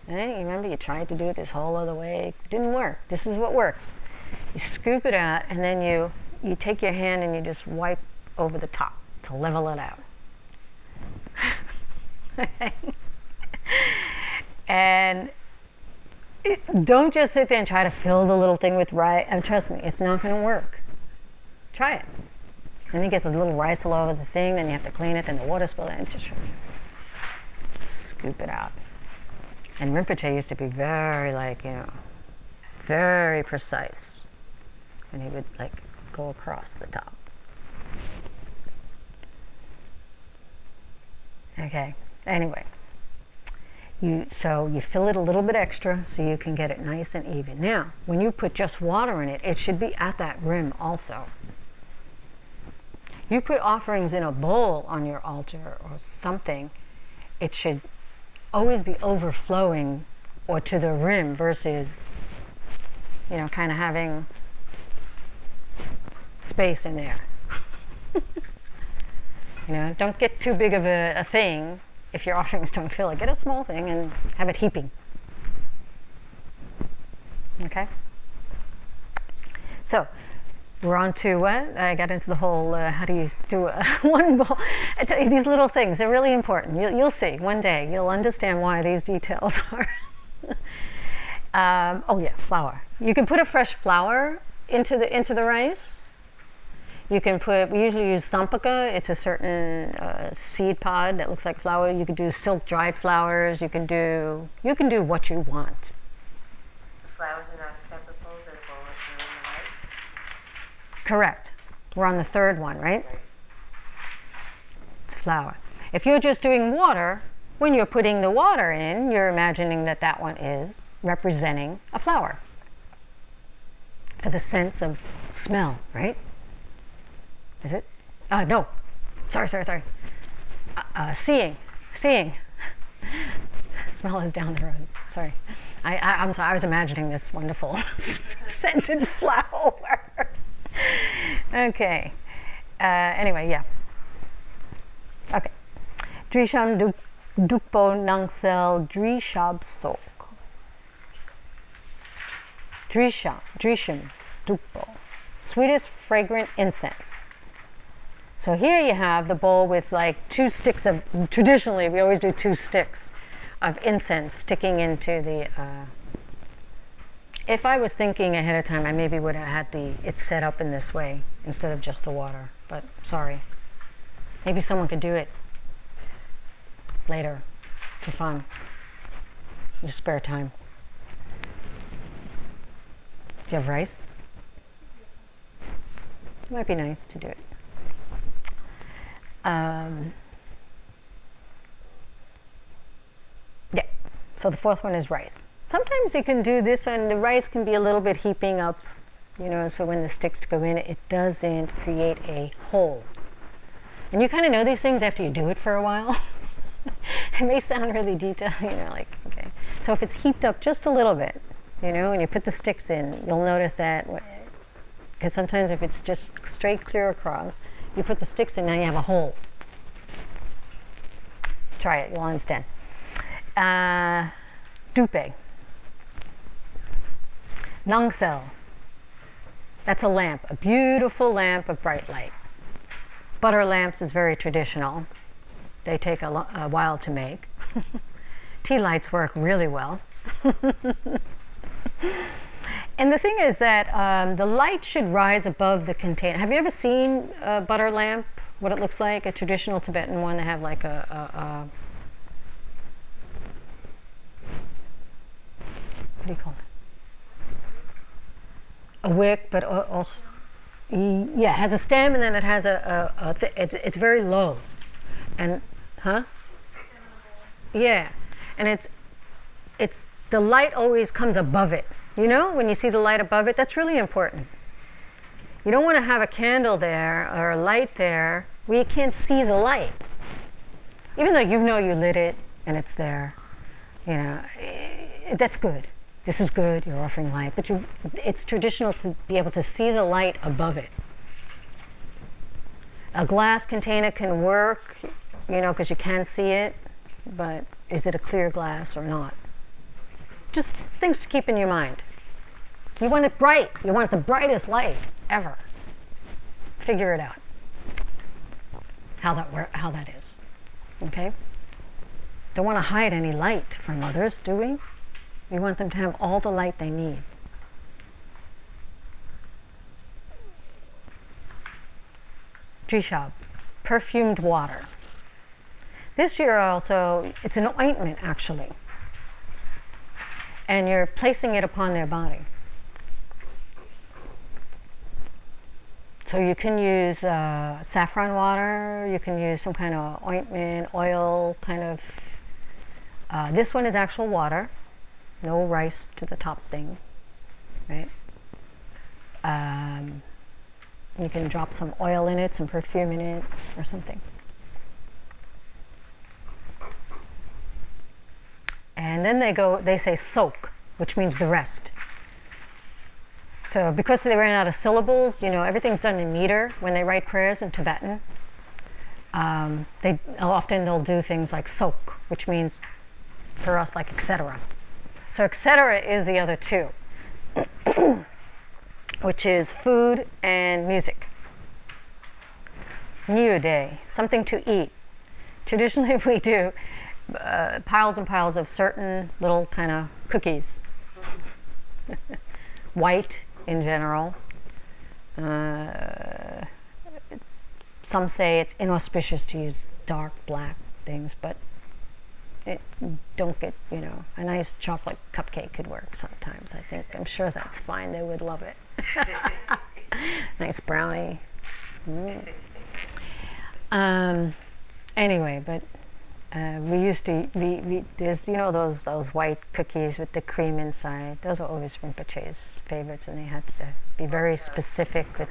And you remember you tried to do it this whole other way. It didn't work. This is what works. You scoop it out, and then you take your hand and you just wipe over the top to level it out. And don't just sit there and try to fill the little thing with rice. And trust me, it's not going to work. Try it. And you get the little rice all over the thing, then you have to clean it, then the water spill, and just scoop it out. And Rinpoche used to be very, very precise. And he would, go across the top. Okay, anyway. So you fill it a little bit extra so you can get it nice and even. Now, when you put just water in it, it should be at that rim also. You put offerings in a bowl on your altar or something, it should always be overflowing or to the rim versus, kind of having space in there. Don't get too big of a thing if your offerings don't fill it. Get a small thing and have it heaping. Okay? So, we're on to what? I got into the whole, how do you do one bowl? I tell you, these little things, they're really important. You'll see, one day, you'll understand why these details are. Flour. You can put a fresh flower into the rice. You can we usually use sampaka. It's a certain seed pod that looks like flour. You can do silk dried flowers. You can do what you want. The flowers are not acceptable. They're full of rice. Correct. We're on the third one, right? Flour. If you're just doing water, when you're putting the water in, you're imagining that one is representing a flower. For the sense of smell, right? Is it? No. Sorry. Seeing. Smell is down the road. Sorry. I'm sorry. I was imagining this wonderful scented flower. Okay. Anyway, yeah. Okay. Drisham dukpo nangsel drishab sok. Drisham dukpo. Sweetest fragrant incense. So here you have the bowl with like 2 sticks of, traditionally we always do 2 sticks of incense sticking into the, if I was thinking ahead of time, I maybe would have had it set up in this way instead of just the water, but sorry. Maybe someone could do it later for fun, in your spare time. Do you have rice? It might be nice to do it. Yeah, so the 4th one is rice. Sometimes you can do this one, the rice can be a little bit heaping up, so when the sticks go in, it doesn't create a hole. And you kind of know these things after you do it for a while. It may sound really detailed, okay. So if it's heaped up just a little bit, when you put the sticks in, you'll notice that, because sometimes if it's just straight clear across, you put the sticks in, now you have a hole. Try it, you'll understand. Dupe. Nangsel. That's a lamp, a beautiful lamp of bright light. Butter lamps is very traditional. They take a while to make. Tea lights work really well. And the thing is that the light should rise above the container. Have you ever seen a butter lamp? What it looks like? A traditional Tibetan one. They have like a what do you call it? A wick, but also it has a stem, and then it has it's very low, and yeah, and it's the light always comes above it. When you see the light above it, that's really important. You don't want to have a candle there or a light there where you can't see the light. Even though you lit it and it's there, that's good. This is good, you're offering light. But it's traditional to be able to see the light above it. A glass container can work, because you can see it, but is it a clear glass or not? Just things to keep in your mind. You want it bright. You want the brightest light ever. Figure it out. How that is. Okay? Don't want to hide any light from others, do we? We want them to have all the light they need. Trishab, perfumed water. This year also, it's an ointment actually. And you're placing it upon their body. So you can use saffron water, you can use some kind of ointment, oil, kind of. This one is actual water, no rice to the top thing, right? You can drop some oil in it, some perfume in it, or something. And then they say soak, which means the rest. So because they ran out of syllables, everything's done in meter when they write prayers in Tibetan. They'll do things like soak, which means for us like etc. So etc. is the other 2, which is food and music. New day, something to eat. Traditionally we do piles and piles of certain little kind of cookies. White in general. Some say it's inauspicious to use dark black things, but don't get, a nice chocolate cupcake could work sometimes, I think. I'm sure that's fine. They would love it. Nice brownie. Anyway, but we used to, there's, those white cookies with the cream inside. Those are always Rinpoche's favorites, and they had to be very specific with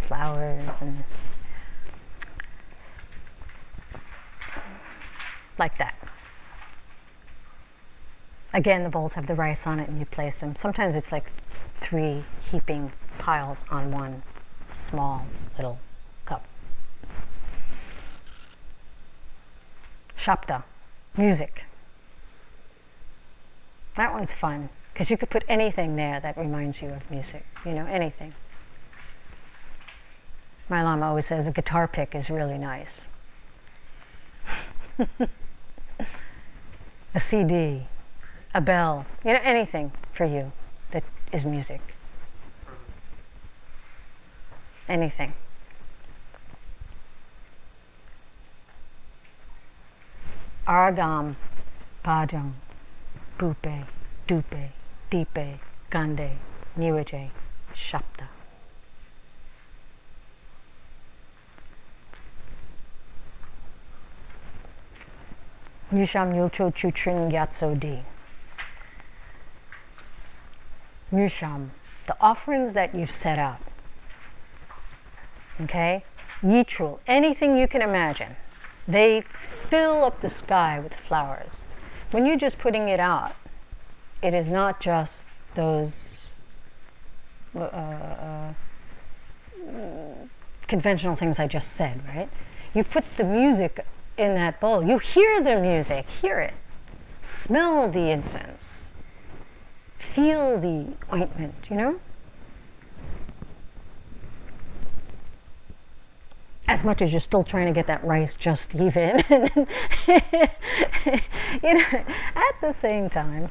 flowers and like that. Again, the bowls have the rice on it and you place them. Sometimes it's like 3 heaping piles on one small little cup. Shabda, music. That one's fun because you could put anything there that reminds you of music, anything. My Lama always says a guitar pick is really nice. A CD, a bell, anything for you that is music. Anything. Ardam, Pajam, Pupe, Dupe, Dipe, Gande, Niwaje, Shapta. Nyusham Yulcho Chutrin Yatso Di. Nyusham, the offerings that you set up. Okay? Yitrul, anything you can imagine. They fill up the sky with flowers. When you're just putting it out, it is not just those conventional things I just said, right? You put the music in that bowl. You hear the music, hear it. Smell the incense. Feel the ointment, As much as you're still trying to get that rice just even. At the same time,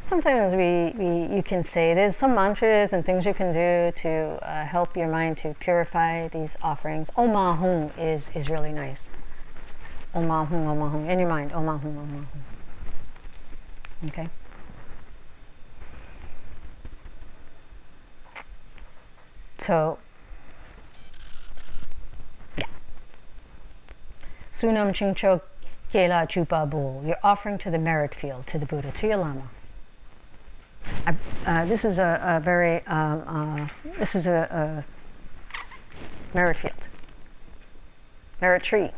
sometimes you can say, there's some mantras and things you can do to help your mind to purify these offerings. Om Ahum is really nice. Om Ahum, Om Ahum. In your mind, Om Ahum, Om Ahum. Okay? So, yeah. Sunam Chingcho Kela Chupa Bul. You're offering to the merit field, to the Buddha, to your Lama. This is a very merit field, merit tree.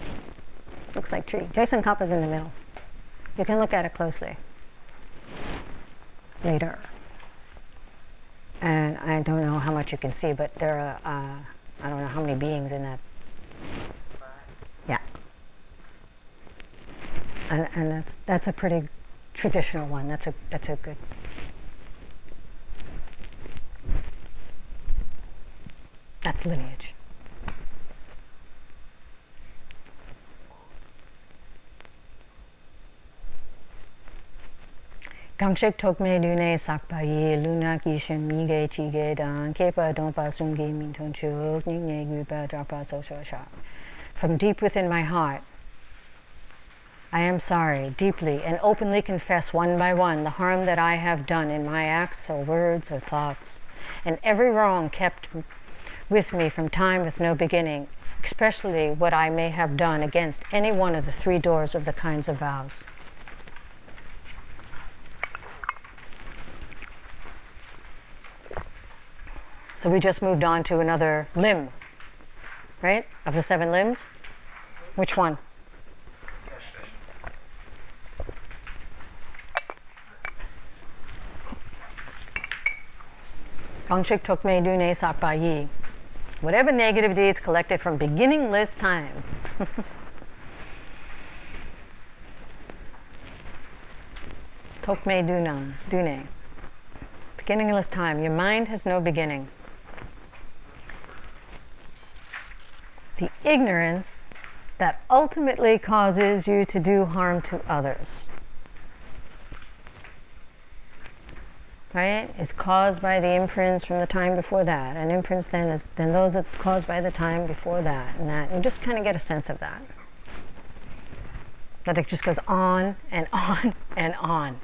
Looks like tree. Je Tsongkapa's in the middle. You can look at it closely later. And I don't know how much you can see, but there are I don't know how many beings in that. Yeah. And that's a pretty traditional one. That's a good. That's lineage. Gangshik Tokme Dune Sakpayi, Luna Kishin Mige Chige Dan, Kepa Donpa Sungi Mintonchu, Ning Gupa Drapa Sosha. From deep within my heart, I am sorry, deeply and openly confess one by one the harm that I have done in my acts or words or thoughts, and every wrong kept with me from time with no beginning, especially what I may have done against any one of the three doors of the kinds of vows. So we just moved on to another limb, right? Of the 7 limbs? Which one? Gangshik Tokme Dune Sakpayi. Whatever negative deeds collected from beginningless time. Tokme Dune. Beginningless time. Your mind has no beginning. The ignorance that ultimately causes you to do harm to others. Right? It's caused by the imprints from the time before that, and imprints then those that's caused by the time before that, and that. You just kind of get a sense of that. That it just goes on and on and on.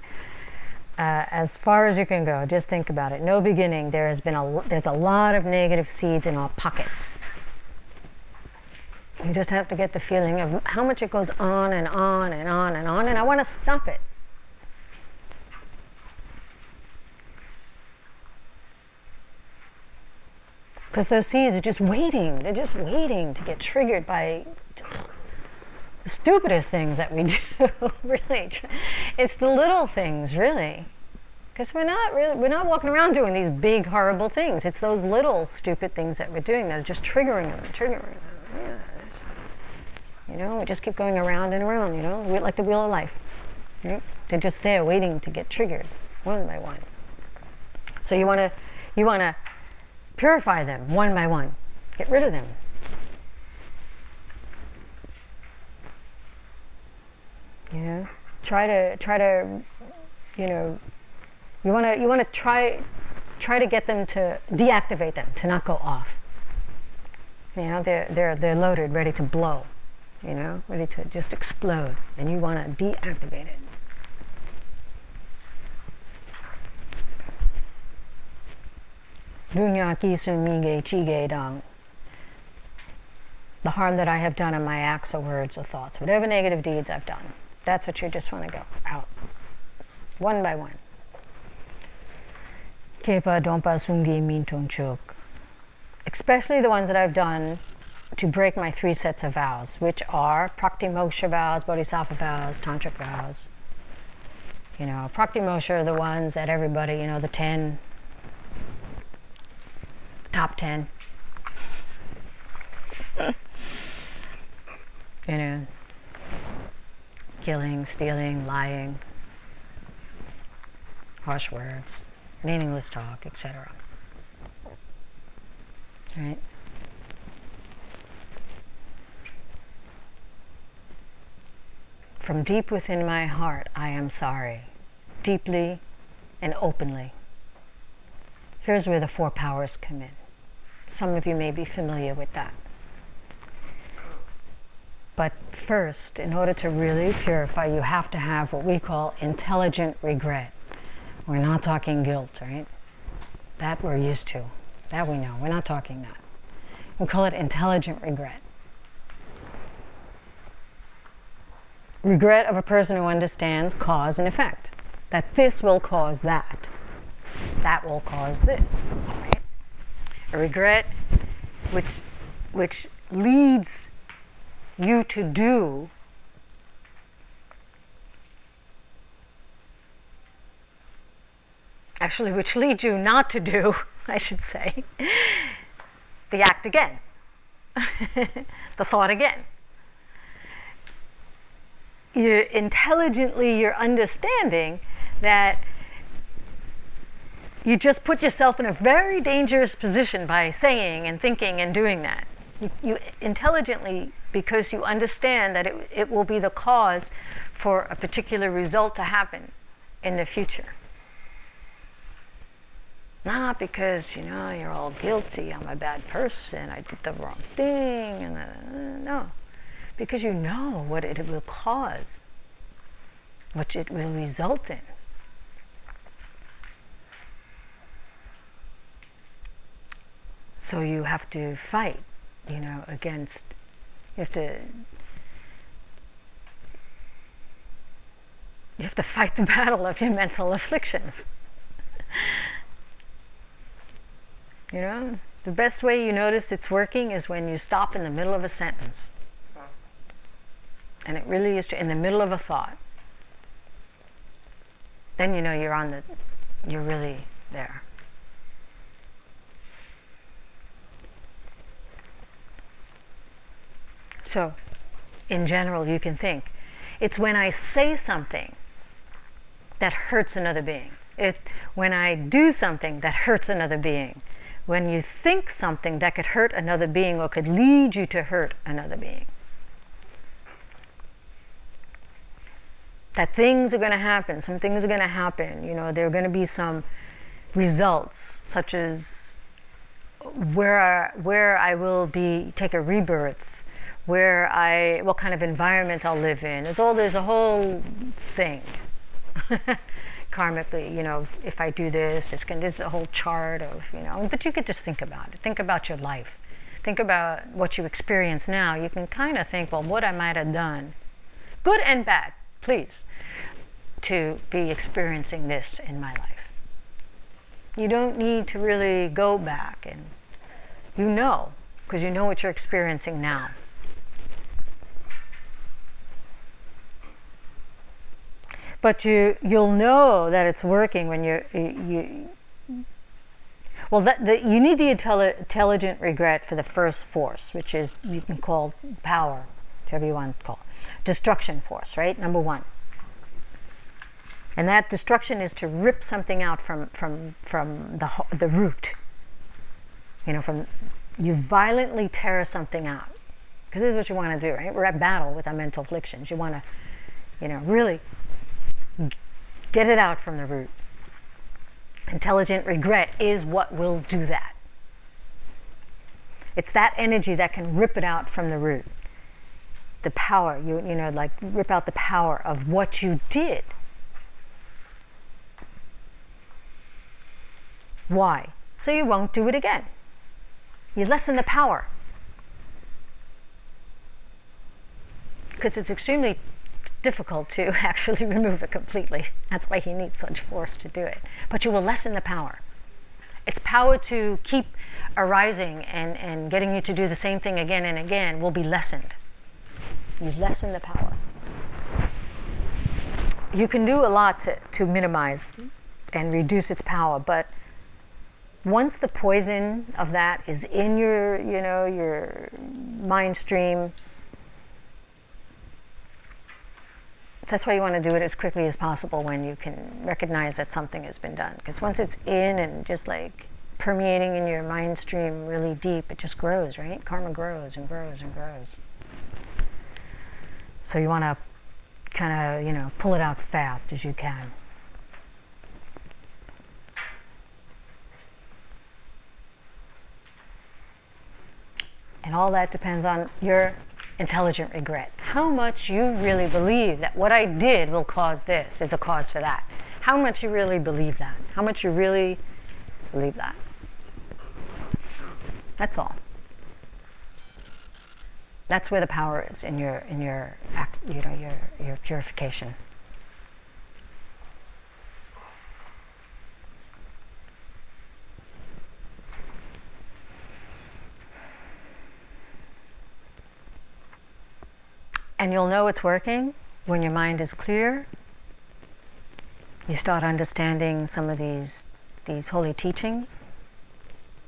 As far as you can go, just think about it. No beginning. There's a lot of negative seeds in our pockets. You just have to get the feeling of how much it goes on and on and on and on, and I want to stop it. Because those seeds are just waiting. They're just waiting to get triggered by the stupidest things that we do. Really, it's the little things, really. Because we're not walking around doing these big, horrible things. It's those little stupid things that we're doing that are just triggering them. Yeah. We just keep going around and around. We're like the wheel of life. Right? They're just there waiting to get triggered, one by one. So you want to Purify them one by one. Get rid of them. You know, try to, you know, you want to try to get them to deactivate them, to not go off. You know, they're loaded, ready to blow. You know, ready to just explode, and you want to deactivate it. The harm that I have done in my acts or words or thoughts, whatever negative deeds I've done, that's what you just want to go out, one by one. Kepa Dompa Sungi Min Tung Chuk. Especially the ones that I've done to break my 3 sets of vows, which are Praktimoksha vows, Bodhisattva vows, Tantric vows. You know, Praktimoksha are the ones that everybody, you know, the 10, top 10. You know, killing, stealing, lying, harsh words, meaningless talk, etc. Right? From deep within my heart, I am sorry, deeply and openly. Here's where the 4 powers come in. Some of you may be familiar with that. But first, in order to really purify, you have to have what we call intelligent regret. We're not talking guilt, right? That we're used to. That we know. We're not talking that. We call it intelligent regret. Regret of a person who understands cause and effect. That this will cause that. That will cause this. Right? A regret which leads you to do which leads you not to do, I should say, the act again, the thought again. You're understanding that you just put yourself in a very dangerous position by saying and thinking and doing that. You intelligently, because you understand that it will be the cause for a particular result to happen in the future. Not because, you know, you're all guilty, I'm a bad person, I did the wrong thing, and no. Because you know what it will cause, what it will result in. So you have to fight, you know, against, you have to fight the battle of your mental afflictions. You know, the best way you notice it's working is when you stop in the middle of a sentence. And it really is in the middle of a thought. Then you know you're really there. So, in general, you can think, it's when I say something that hurts another being. It's when I do something that hurts another being. When you think something that could hurt another being or could lead you to hurt another being. That things are going to happen, some things are going to happen, you know, there are going to be some results, such as where I will take a rebirth, what kind of environment I'll live in. There's a whole thing. Karmically, you know, if I do this, there's a whole chart of, you know, but you could just think about it. Think about your life. Think about what you experience now. You can kind of think, well, what I might have done, good and bad, please, to be experiencing this in my life. You don't need to really go back, and you know, because you know what you're experiencing now. But you'll know that it's working when you need the intelligent regret for the first force, which is, you can call power, whatever you want to call it. Destruction force, right? Number 1. And that destruction is to rip something out from the root. From you violently tear something out. Because this is what you want to do, right? We're at battle with our mental afflictions. You want to, really get it out from the root. Intelligent regret is what will do that. It's that energy that can rip it out from the root. The power, like rip out the power of what you did. Why? So you won't do it again. You lessen the power. Because it's extremely difficult to actually remove it completely. That's why he needs such force to do it. But you will lessen the power. Its power to keep arising and getting you to do the same thing again and again will be lessened. You lessen the power. You can do a lot to minimize and reduce its power, but once the poison of that is in your mind stream, that's why you want to do it as quickly as possible when you can recognize that something has been done. Because once it's in and just like permeating in your mind stream really deep, it just grows, right? Karma grows and grows and grows. So you want to kind of, pull it out fast as you can. And all that depends on your intelligent regret. How much you really believe that what I did will cause this is a cause for that. How much you really believe that. How much you really believe that. That's all. That's where the power is in your purification. And you'll know it's working when your mind is clear. You start understanding some of these holy teachings.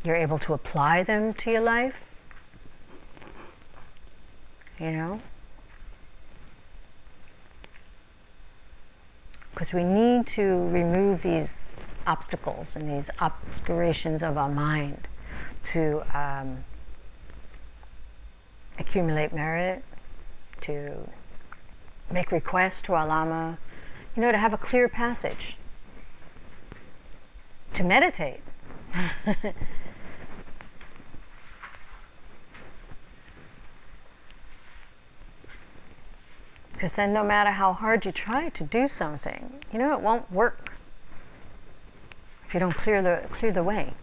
You're able to apply them to your life. Because we need to remove these obstacles and these obscurations of our mind to accumulate merit, to make requests to our lama, to have a clear passage, to meditate. Because then no matter how hard you try to do something, it won't work if you don't clear the way.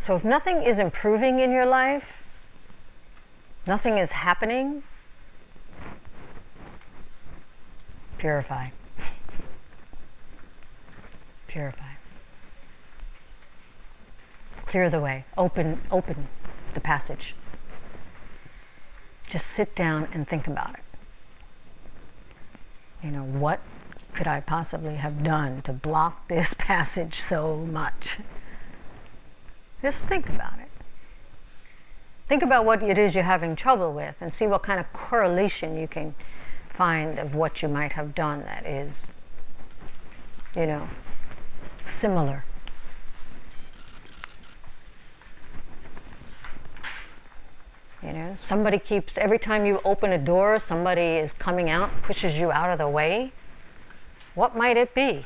So if nothing is improving in your life, nothing is happening, purify. Purify. Clear the way. Open the passage. Just sit down and think about it. What could I possibly have done to block this passage so much? Just think about it. Think about what it is you're having trouble with and see what kind of correlation you can find of what you might have done that is, similar. Somebody keeps, every time you open a door, somebody is coming out, pushes you out of the way. What might it be?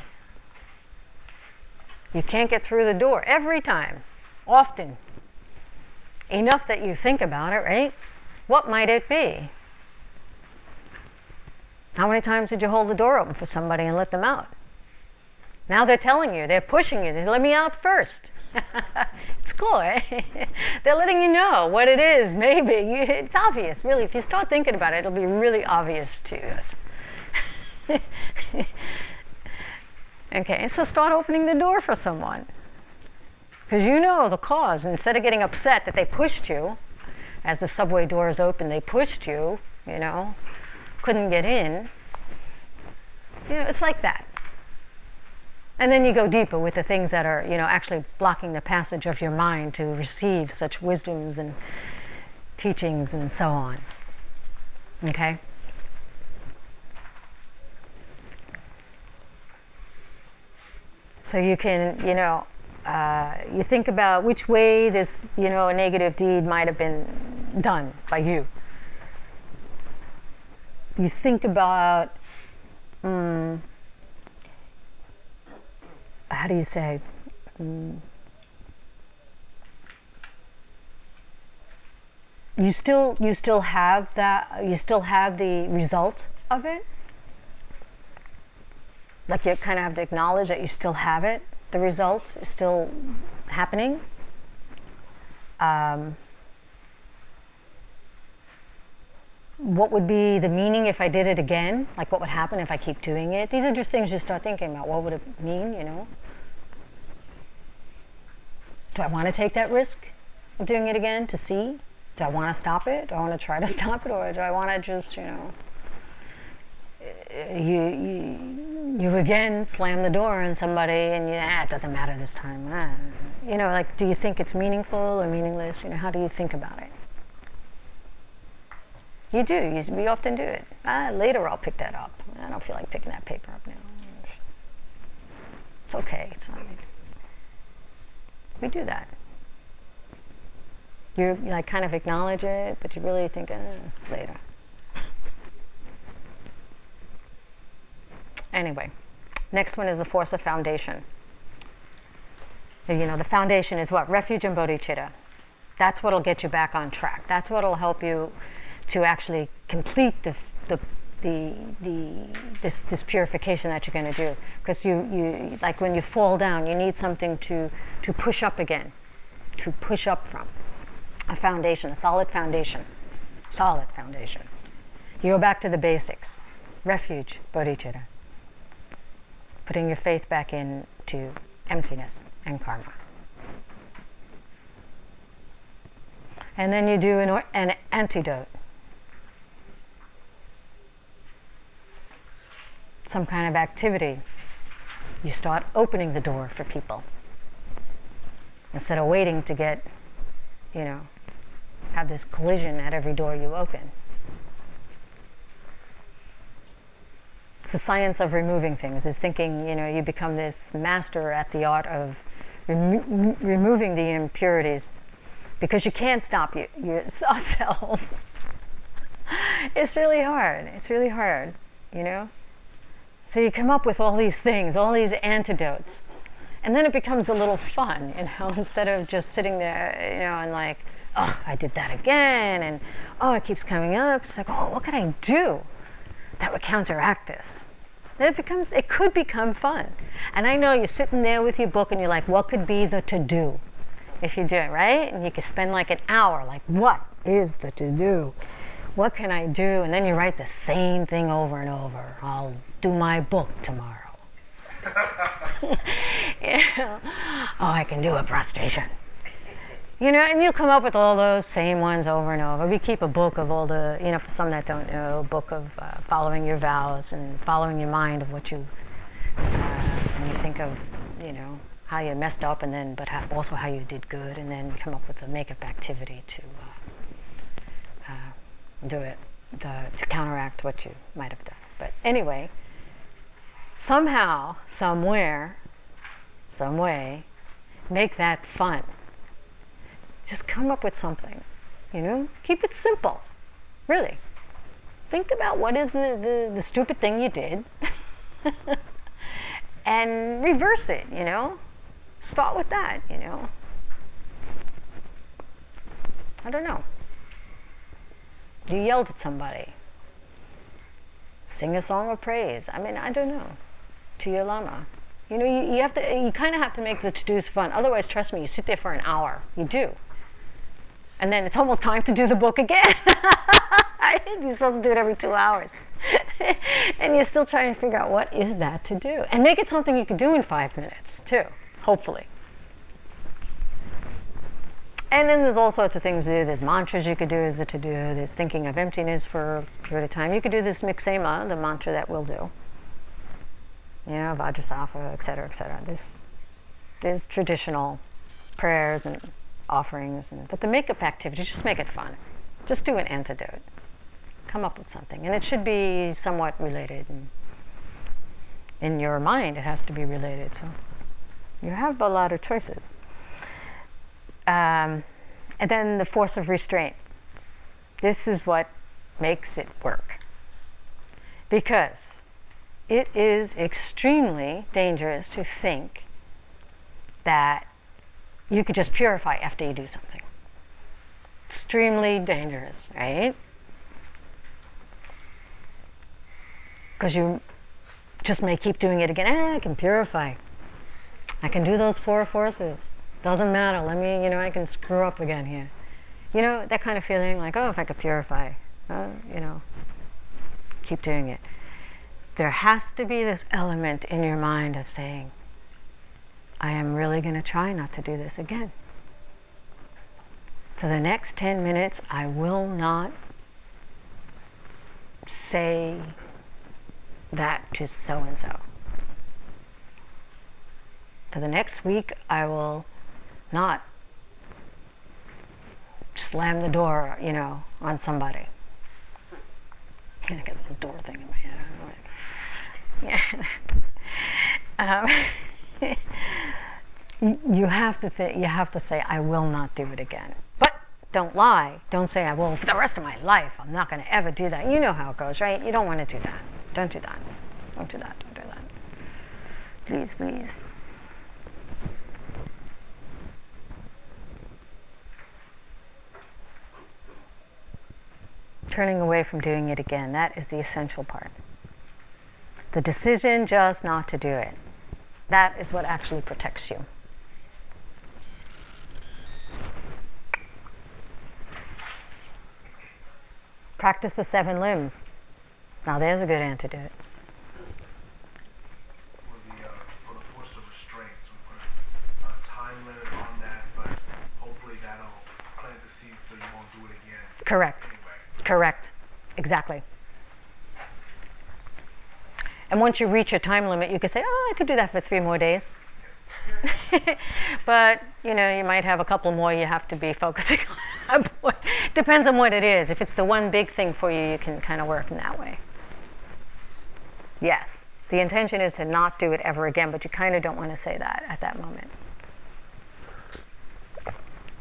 You can't get through the door every time, often. Enough that you think about it, right? What might it be? How many times did you hold the door open for somebody and let them out? Now they're telling you, they're pushing you, they let me out first. It's cool, right? They're letting you know what it is, maybe. It's obvious, really. If you start thinking about it, it'll be really obvious to you. Okay, so start opening the door for someone. Because you know the cause. Instead of getting upset that they pushed you, as the subway doors opened, they pushed you, couldn't get in. It's like that. And then you go deeper with the things that are, actually blocking the passage of your mind to receive such wisdoms and teachings and so on. Okay? So you can, you think about which way this, a negative deed might have been done by you. You think about, how do you say, you still have that, you still have the result of it. Like you kind of have to acknowledge that you still have it. The result is still happening. What would be the meaning if I did it again? Like what would happen if I keep doing it? These are just things you start thinking about. What would it mean, Do I want to take that risk of doing it again to see? Do I want to stop it? Do I want to try to stop it? Or do I want to just, you again slam the door on somebody and it doesn't matter this time. Like, do you think it's meaningful or meaningless? How do you think about it? You do. We often do it. Later I'll pick that up. I don't feel like picking that paper up now. It's okay. It's all right. We do that. You like kind of acknowledge it, but you really think, later. Anyway, next one is the force of foundation. The foundation is what? Refuge and bodhicitta. That's what will get you back on track. That's what will help you to actually complete this purification that you're going to do. Because you like when you fall down, you need something to push up again, to push up from. A foundation, a solid foundation. Solid foundation. You go back to the basics. Refuge, bodhicitta. Putting your faith back into emptiness and karma. And then you do an antidote. Some kind of activity. You start opening the door for people. Instead of waiting to get, have this collision at every door you open. It's the science of removing things. It's thinking, you become this master at the art of removing the impurities, because you can't stop yourself. It's really hard. It's really hard, So you come up with all these things, all these antidotes, and then it becomes a little fun, instead of just sitting there, and like, oh, I did that again, and oh, it keeps coming up. It's like, oh, what can I do that would counteract this? Then it could become fun. And I know you're sitting there with your book and you're like, what could be the to-do if you do it, right? And you could spend like an hour, like, what is the to-do? What can I do? And then you write the same thing over and over. I'll do my book tomorrow. Oh, I can do a prostration. And you come up with all those same ones over and over. We keep a book of all the, for some that don't know, a book of following your vows and following your mind of what you, and you think of, how you messed up, and then, but also how you did good, and then come up with a make-up activity to do it, to counteract what you might have done. But anyway, somehow, somewhere, some way, make that fun. Just come up with something, Keep it simple, really. Think about what is the stupid thing you did, and reverse it, Start with that, I don't know. You yelled at somebody. Sing a song of praise. I don't know. To your lama. You kind of have to make the to-dos fun. Otherwise, trust me, you sit there for an hour. You do. And then it's almost time to do the book again. You're supposed to do it every 2 hours. And you're still trying to figure out what is that to do. And make it something you can do in 5 minutes, too, hopefully. And then there's all sorts of things to do. There's mantras you could do as a to-do. There's thinking of emptiness for a period of time. You could do this mixema, the mantra that we'll do. Vajrasattva, et cetera, et cetera. There's traditional prayers and offerings. But the make-up activity, just make it fun. Just do an antidote. Come up with something. And it should be somewhat related. And in your mind, it has to be related. So You have a lot of choices. And then the force of restraint. This is what makes it work. Because it is extremely dangerous to think that you could just purify after you do something. Extremely dangerous, right? Because you just may keep doing it again. I can purify. I can do those 4 forces. Doesn't matter. Let me, I can screw up again here. That kind of feeling like, if I could purify, keep doing it. There has to be this element in your mind of saying, I am really going to try not to do this again. For the next 10 minutes, I will not say that to so-and-so. For the next week, I will not slam the door, on somebody. I get this door thing in my head. I don't know. You have to say, I will not do it again. But don't lie. Don't say, I will for the rest of my life. I'm not going to ever do that. You know how it goes, right? You don't want to do that. Don't do that. Don't do that. Don't do that. Please, please. Turning away from doing it again. That is the essential part. The decision just not to do it. That is what actually protects you. Practice the 7 limbs. Now there's a good antidote. For the force of restraint, we put a time limit on that, but hopefully that'll plant the seed so you won't do it again. Correct. Anyway. Correct. Exactly. And once you reach your time limit, you can say, I could do that for 3 more days. But, you might have a couple more you have to be focusing on. Depends on what it is. If it's the one big thing for you, you can kind of work in that way. Yes. The intention is to not do it ever again, but you kind of don't want to say that at that moment.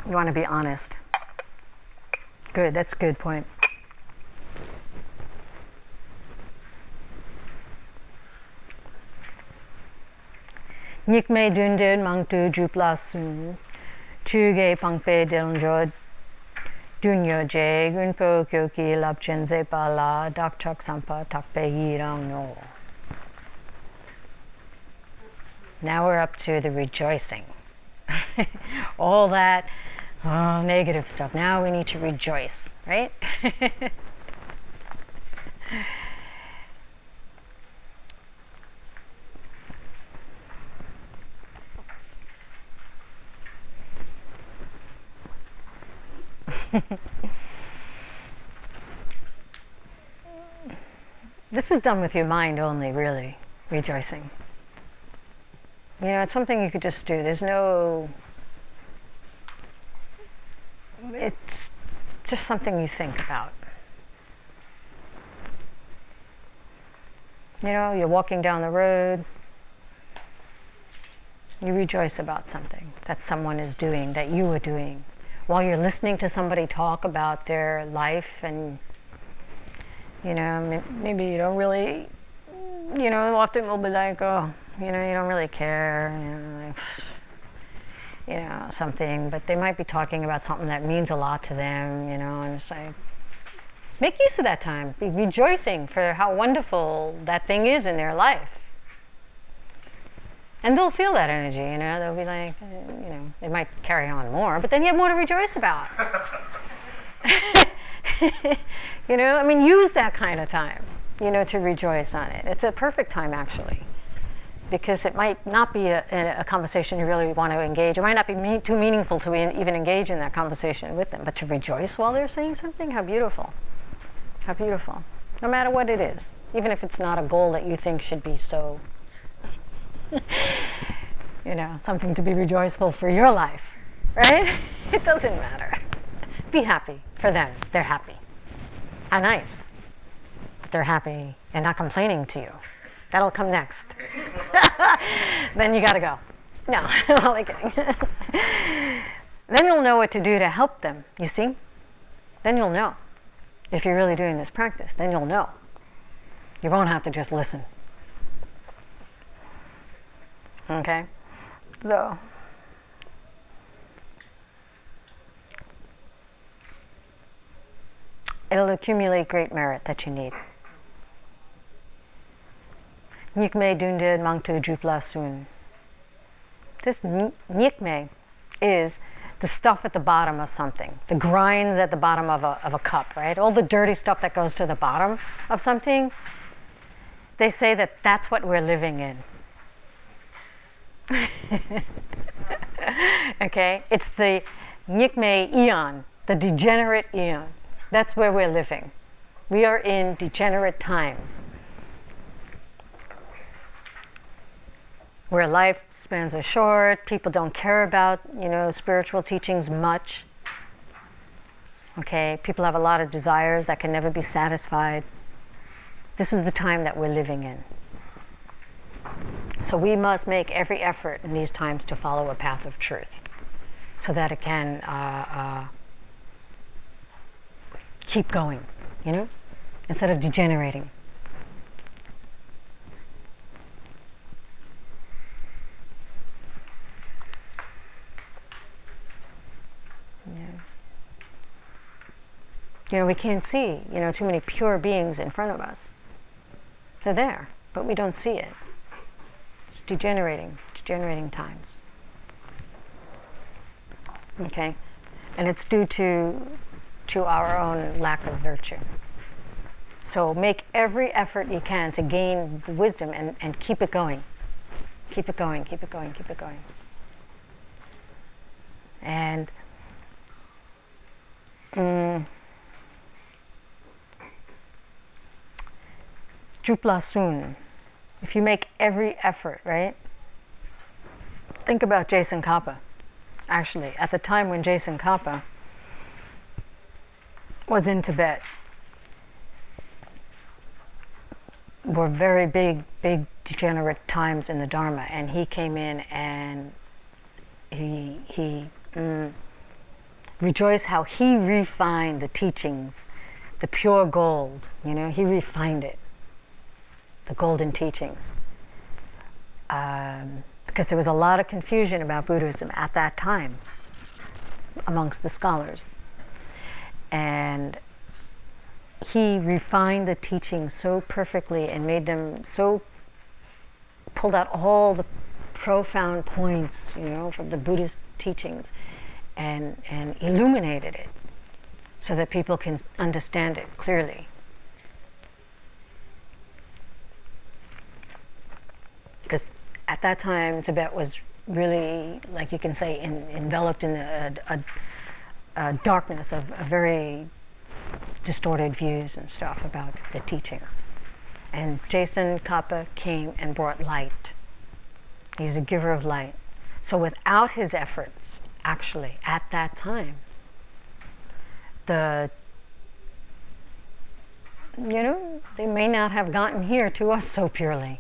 You want to be honest. Good. That's a good point. Nyik me dundun mang tu juplasun, chuge pangpe delnjod, dunyo je, gunpo kyoki lapchen zepala, dakchak sampa takpe yirang no. Now we're up to the rejoicing. All that negative stuff. Now we need to rejoice, right? This is done with your mind only, really, rejoicing. It's something you could just do. It's just something you think about. You're walking down the road, you rejoice about something that someone is doing, that you are doing. While you're listening to somebody talk about their life and, maybe you don't really, often we'll be like, you don't really care, something, but they might be talking about something that means a lot to them, and it's like, make use of that time. Be rejoicing for how wonderful that thing is in their life. And they'll feel that energy, they'll be like, they might carry on more, but then you have more to rejoice about. Use that kind of time, to rejoice on it. It's a perfect time, actually, because it might not be a conversation you really want to engage. It might not be too meaningful to even engage in that conversation with them, but to rejoice while they're saying something, how beautiful. How beautiful. No matter what it is, even if it's not a goal that you think should be so, something to be rejoiceful for your life, right? It doesn't matter. Be happy for them. They're happy. How nice. They're happy and not complaining to you. That'll come next. Then you got to go. No, I'm only kidding. Then you'll know what to do to help them, you see? Then you'll know. If you're really doing this practice, then you'll know. You won't have to just listen. Okay? So, it'll accumulate great merit that you need. Nyikme dunded mangtu jupla sun. This nyikme is the stuff at the bottom of something, the grinds at the bottom of a cup, right? All the dirty stuff that goes to the bottom of something, they say that that's what we're living in. Okay? It's the nyikme eon, the degenerate eon. That's where we're living. We are in degenerate times, where lifespans are short, people don't care about, spiritual teachings much. Okay, people have a lot of desires that can never be satisfied. This is the time that we're living in. So we must make every effort in these times to follow a path of truth, so that it can keep going, instead of degenerating. We can't see, too many pure beings in front of us. They're there, but we don't see it. It's degenerating times. Okay? And it's due to our own lack of virtue. So make every effort you can to gain the wisdom and keep it going. Keep it going, keep it going, keep it going. And Jupla Sun, if you make every effort, right? Think about Je Tsongkapa. Actually, at the time when Je Tsongkapa was in Tibet, were very big degenerate times in the Dharma, and he came in and he rejoiced how he refined the teachings, the pure gold. He refined it, the golden teachings, because there was a lot of confusion about Buddhism at that time amongst the scholars, and he refined the teachings so perfectly and made them so, pulled out all the profound points, from the Buddhist teachings, and illuminated it so that people can understand it clearly. Because at that time, Tibet was really, like you can say, enveloped in a darkness of very distorted views and stuff about the teaching. And Je Tsongkapa came and brought light. He's a giver of light. So without his efforts, actually, at that time, they may not have gotten here to us so purely.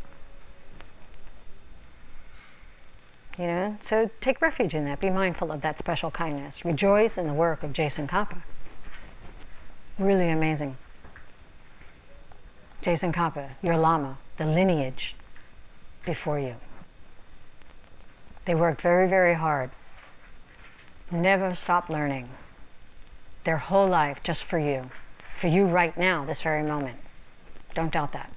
So take refuge in that. Be mindful of that special kindness. Rejoice in the work of Je Tsongkapa. Really amazing. Je Tsongkapa, your lama, the lineage before you. They worked very, very hard. Never stopped learning. Their whole life just for you right now, this very moment. Don't doubt that.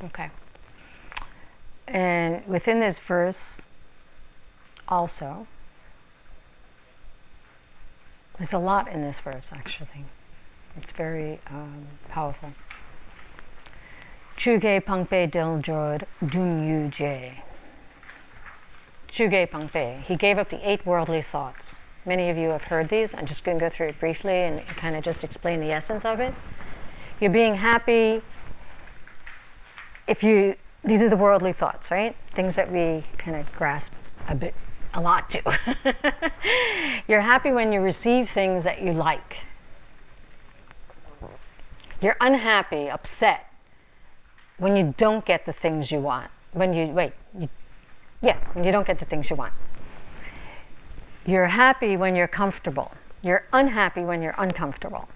Okay. And within this verse also, there's a lot in this verse actually. It's very powerful. Chuge pangpe deljod dunyu je. Chuge pangpe. He gave up the 8 worldly thoughts. Many of you have heard these. I'm just going to go through it briefly and kind of just explain the essence of it. You're being happy. These are the worldly thoughts, right? Things that we kind of grasp a bit a lot too. You're happy when you receive things that you like. You're unhappy, upset when you don't get the things you want. When you don't get the things you want. You're happy when you're comfortable. You're unhappy when you're uncomfortable.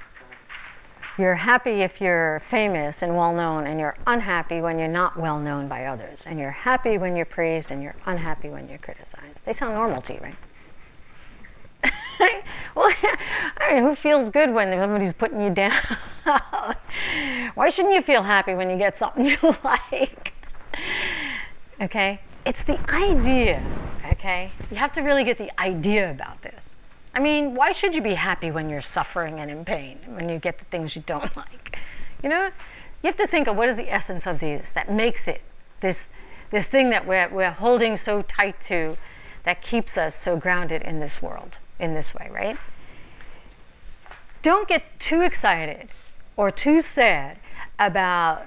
You're happy if you're famous and well-known, and you're unhappy when you're not well-known by others. And you're happy when you're praised, and you're unhappy when you're criticized. They sound normal to you, right? Well, I mean, who feels good when somebody's putting you down? Why shouldn't you feel happy when you get something you like? Okay? It's the idea, okay? You have to really get the idea about this. I mean, why should you be happy when you're suffering and in pain, when you get the things you don't like? You know? You have to think of what is the essence of this that makes it this thing that we're holding so tight to, that keeps us so grounded in this world, in this way, right? Don't get too excited or too sad about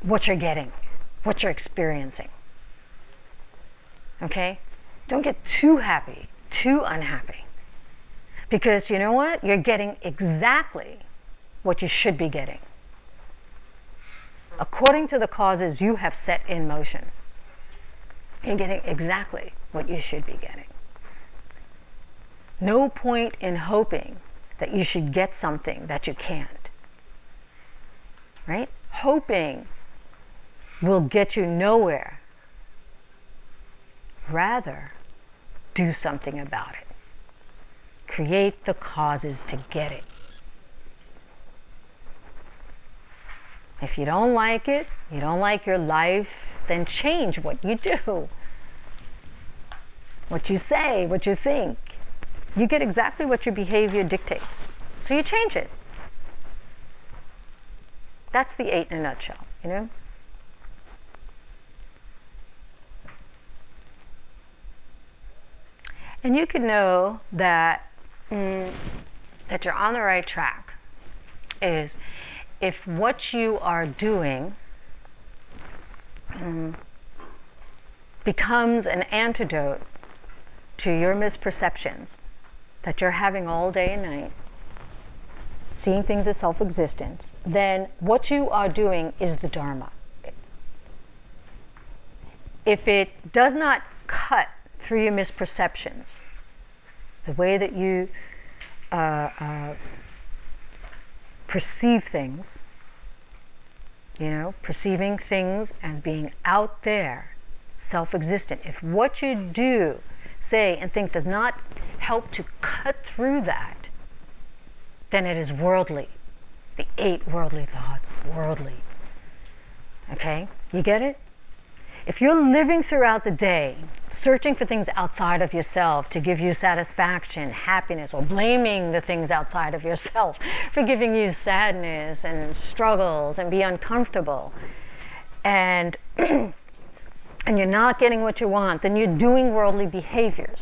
what you're getting, what you're experiencing. Okay? Don't get too happy, too unhappy. Because you know what? You're getting exactly what you should be getting, according to the causes you have set in motion. You're getting exactly what you should be getting. No point in hoping that you should get something that you can't. Right? Hoping will get you nowhere. Rather, do something about it. Create the causes to get it. If you don't like it, you don't like your life, then change what you do, what you say, what you think. You get exactly what your behavior dictates. So you change it. That's the 8 in a nutshell, you know? And you can know that that you're on the right track is if what you are doing becomes an antidote to your misperceptions that you're having all day and night, seeing things as self-existent, then what you are doing is the Dharma. If it does not cut through your misperceptions, the way that you perceive things, you know, perceiving things as being out there, self-existent. If what you do, say, and think does not help to cut through that, then it is worldly. The 8 worldly thoughts, worldly. Okay? You get it? If you're living throughout the day searching for things outside of yourself to give you satisfaction, happiness, or blaming the things outside of yourself for giving you sadness and struggles and be uncomfortable, and and you're not getting what you want, then you're doing worldly behaviors.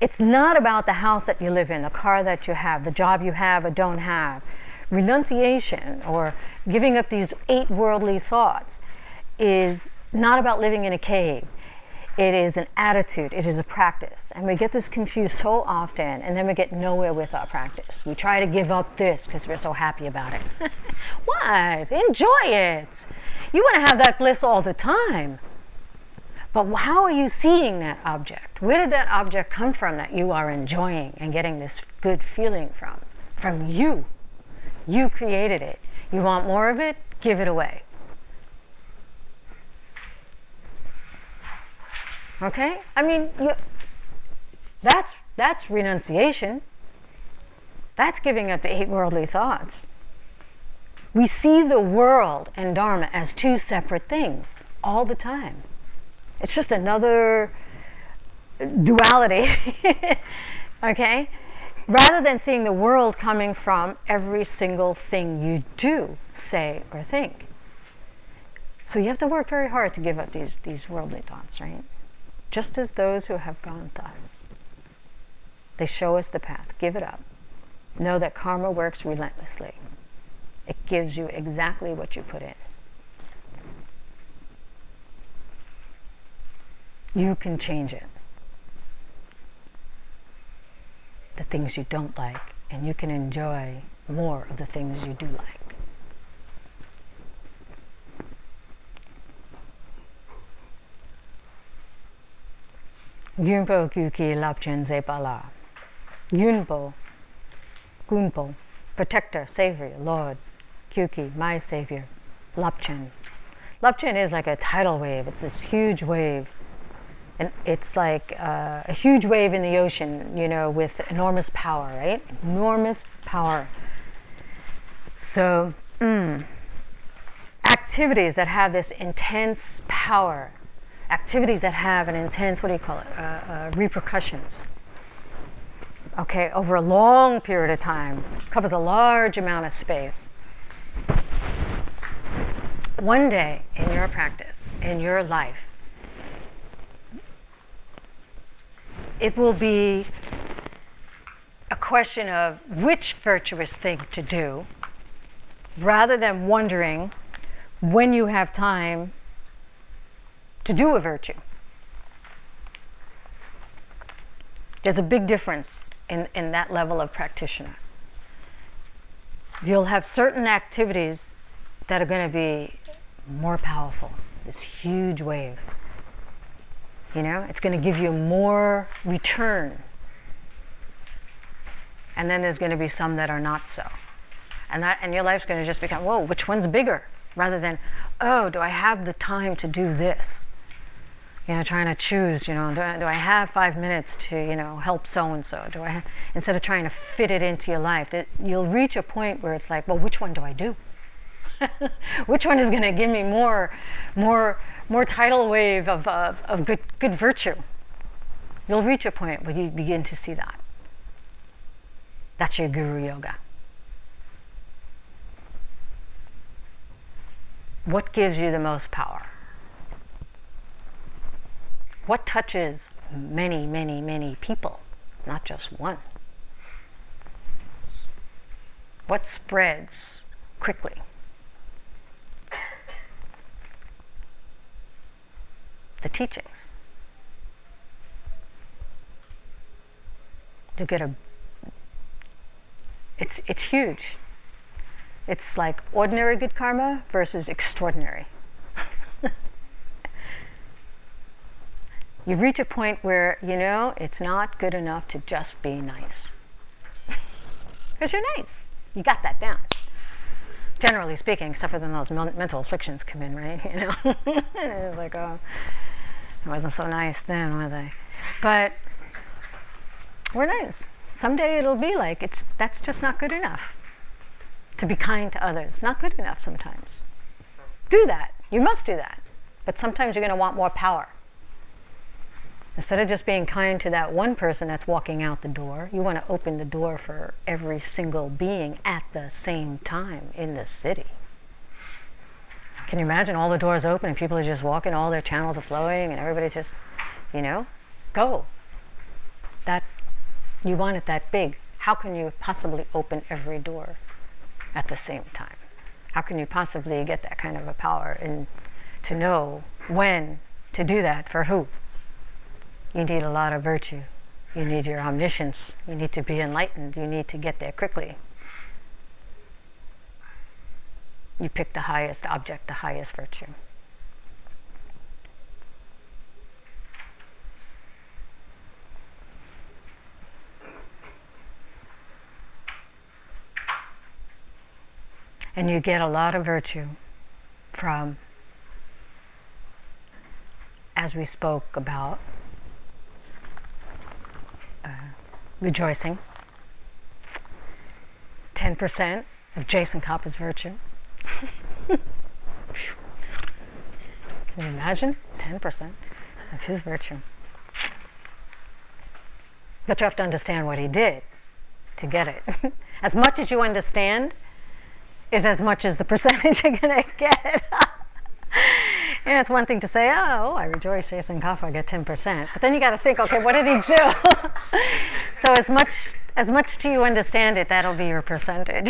It's not about the house that you live in, the car that you have, the job you have or don't have. Renunciation, or giving up these 8 worldly thoughts, is not about living in a cave. It is an attitude. It is a practice. And we get this confused so often, and then we get nowhere with our practice. We try to give up this because we're so happy about it. What? Enjoy it. You want to have that bliss all the time. But how are you seeing that object? Where did that object come from that you are enjoying and getting this good feeling from? From you. You created it. You want more of it? Give it away. Okay? I mean, that's renunciation. That's giving up the 8 worldly thoughts. We see the world and Dharma as 2 separate things all the time. It's just another duality. Okay? Rather than seeing the world coming from every single thing you do, say, or think. So you have to work very hard to give up these worldly thoughts, right? Just as those who have gone thus. They show us the path. Give it up. Know that karma works relentlessly. It gives you exactly what you put in. You can change it. The things you don't like, and you can enjoy more of the things you do like. Yunpo Kuki Lapchen Zepala. Yunpo, Gunpo, protector, savior, Lord, Kuki, my savior, Lapchen. Lapchen is like a tidal wave. It's this huge wave. And it's like a huge wave in the ocean, with enormous power, right? Enormous power. So, activities that have this intense power, activities that have an intense, repercussions. Okay, over a long period of time, covers a large amount of space. One day in your practice, in your life, it will be a question of which virtuous thing to do, rather than wondering when you have time to do a virtue. There's a big difference in that level of practitioner. You'll have certain activities that are going to be more powerful, this huge wave. It's going to give you more return. And then there's going to be some that are not so. And your life's going to just become, whoa, which one's bigger? Rather than, oh, do I have the time to do this? Trying to choose, do I have 5 minutes to, help so-and-so? Instead of trying to fit it into your life, you'll reach a point where it's like, well, which one do I do? Which one is going to give me more tidal wave of good virtue? You'll reach a point where you begin to see that. That's your guru yoga. What gives you the most power? What touches many, many, many people, not just one? What spreads quickly? The teachings. You get it's huge. It's like ordinary good karma versus extraordinary. You reach a point where, it's not good enough to just be nice. Because you're nice. You got that down. Generally speaking, except for when those mental afflictions come in, right? It's like, oh, it wasn't so nice then, was I? But we're nice. Someday it'll be like, that's just not good enough. To be kind to others. Not good enough sometimes. Do that. You must do that. But sometimes you're going to want more power. Instead of just being kind to that one person that's walking out the door, you want to open the door for every single being at the same time in the city. Can you imagine all the doors open and people are just walking, all their channels are flowing, and everybody just, go. That, you want it that big. How can you possibly open every door at the same time? How can you possibly get that kind of a power and to know when to do that for who? You need a lot of virtue. You need your omniscience. You need to be enlightened. You need to get there quickly. You pick the highest object, the highest virtue. And you get a lot of virtue from, as we spoke about, rejoicing. 10% of Je Tsongkapa's virtue. Can you imagine? 10% of his virtue. But you have to understand what he did to get it. As much as you understand is as much as the percentage you're going to get. And it's one thing to say, oh, I rejoice, Je Tsongkapa, I get 10%. But then you got to think, okay, what did he do? So as much do you understand it, that'll be your percentage.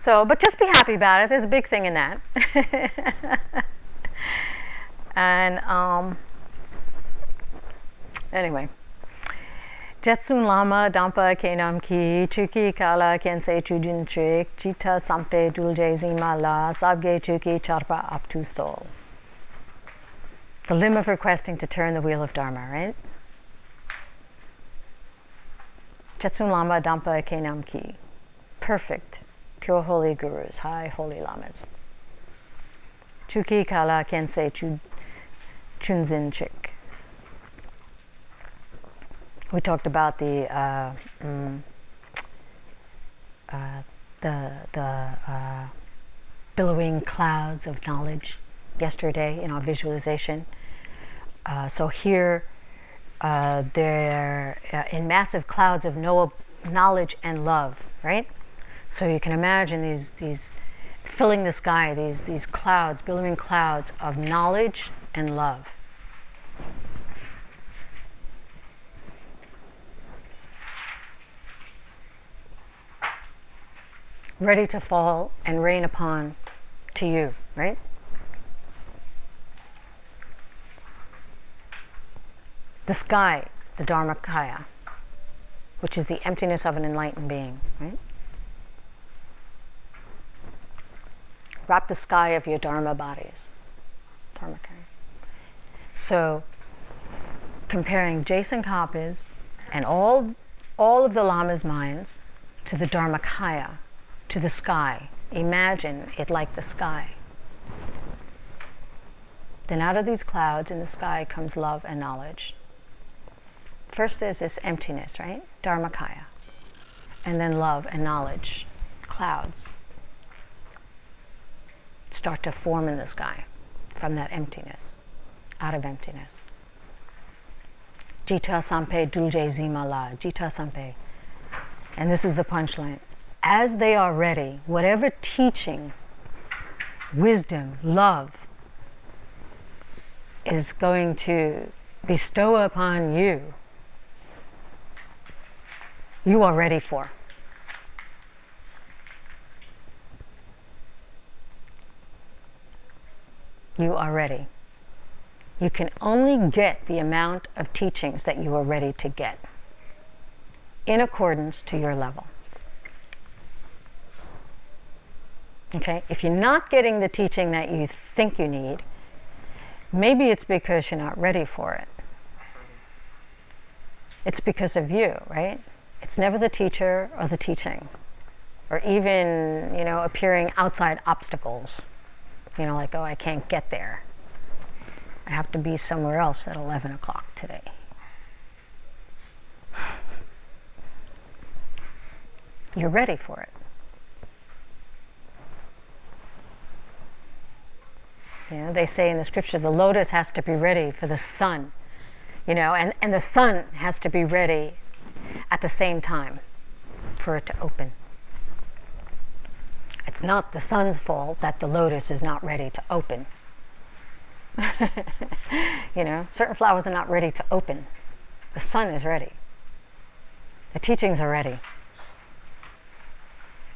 So, but just be happy about it. There's a big thing in that. And Anyway. Je Tsongkapa Dampa Kenam Ki Chuki Kala Kense Chujin Chik Chita Sampe Dulje Zima La Sabge Chuki Charpa Aptu Stol. The limb of requesting to turn the wheel of Dharma, right? Je Tsongkapa Dampa Kenam Ki. Perfect, pure holy gurus, high holy lamas. Chuki Kala Kense Chunzin Chik. We talked about the billowing clouds of knowledge yesterday in our visualization. So here they're in massive clouds of knowledge and love, right? So you can imagine these filling the sky, these clouds, billowing clouds of knowledge and love. Ready to fall and rain upon to you, right? The sky, the Dharmakaya, which is the emptiness of an enlightened being, right? Wrap the sky of your Dharma bodies, Dharmakaya. So, comparing Je Tsongkapa's and all of the Lama's minds to the Dharmakaya, to the sky. Imagine it like the sky. Then out of these clouds in the sky comes love and knowledge. First there's this emptiness, right? Dharmakaya. And then love and knowledge, clouds, start to form in the sky from that emptiness, out of emptiness. Jita Sampe Dulje Zimala, Jita Sampe. And this is the punchline. As they are ready, whatever teaching, wisdom, love is going to bestow upon you, you are ready for. You are ready. You can only get the amount of teachings that you are ready to get in accordance to your level. Okay? If you're not getting the teaching that you think you need, maybe it's because you're not ready for it. It's because of you, right? It's never the teacher or the teaching, or even, appearing outside obstacles. Like, oh, I can't get there. I have to be somewhere else at 11 o'clock today. You're ready for it. They say in the scripture, the lotus has to be ready for the sun, and the sun has to be ready at the same time for it to open. It's not the sun's fault that the lotus is not ready to open. Certain flowers are not ready to open. The sun is ready. The teachings are ready.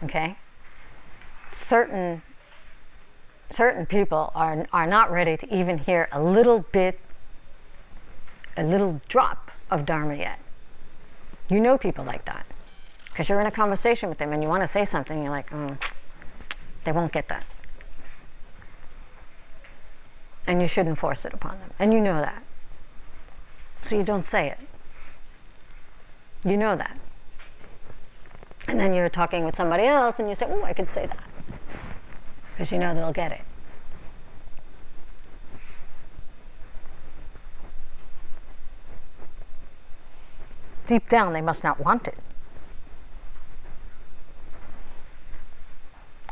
Okay? Certain people are not ready to even hear a little drop of Dharma yet. You know people like that. Because you're in a conversation with them and you want to say something, you're like, they won't get that. And you shouldn't force it upon them. And you know that. So you don't say it. You know that. And then you're talking with somebody else and you say, I could say that. Because you know they'll get it. Deep down, they must not want it.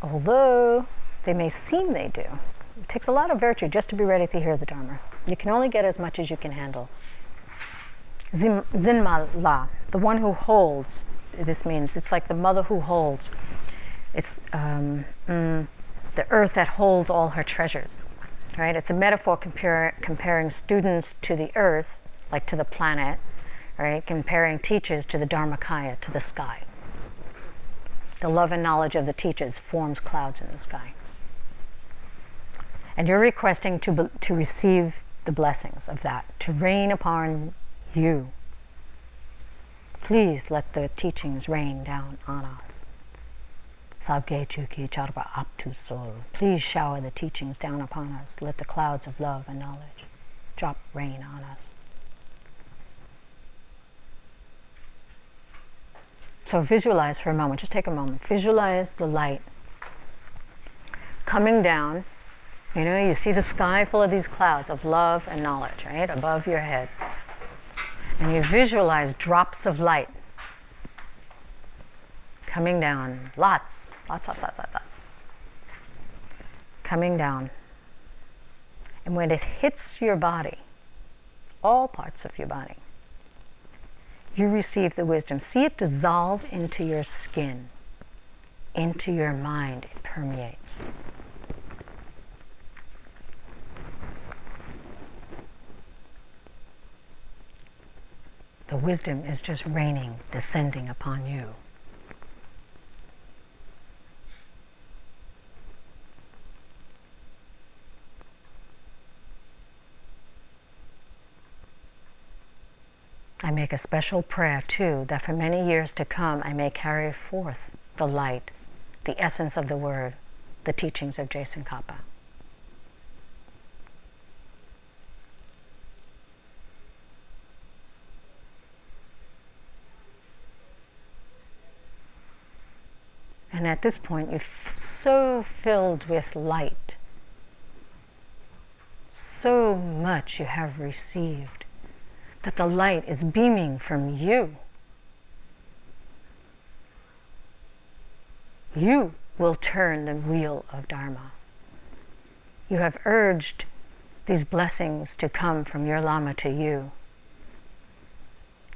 Although they may seem they do. It takes a lot of virtue just to be ready to hear the Dharma. You can only get as much as you can handle. Zinma La, the one who holds, this means it's like the mother who holds. It's the earth that holds all her treasures. Right? It's a metaphor comparing students to the earth, like to the planet, right? Comparing teachers to the Dharmakaya, to the sky. The love and knowledge of the teachers forms clouds in the sky. And you're requesting to receive the blessings of that, to rain upon you. Please let the teachings rain down on us. Please shower the teachings down upon us. Let the clouds of love and knowledge drop rain on us. So visualize for a moment, just take a moment. Visualize the light coming down. You know, you see the sky full of these clouds of love and knowledge, right, above your head. And you visualize drops of light coming down, lots. Coming down. And when it hits your body, all parts of your body, you receive the wisdom. See it dissolve into your skin, into your mind. It permeates. The wisdom is just raining, descending upon you. I make a special prayer, too, that for many years to come I may carry forth the light, the essence of the word, the teachings of Je Tsongkapa. And at this point, you're so filled with light, so much you have received, that the light is beaming from you. You will turn the wheel of Dharma. You have urged these blessings to come from your lama to you,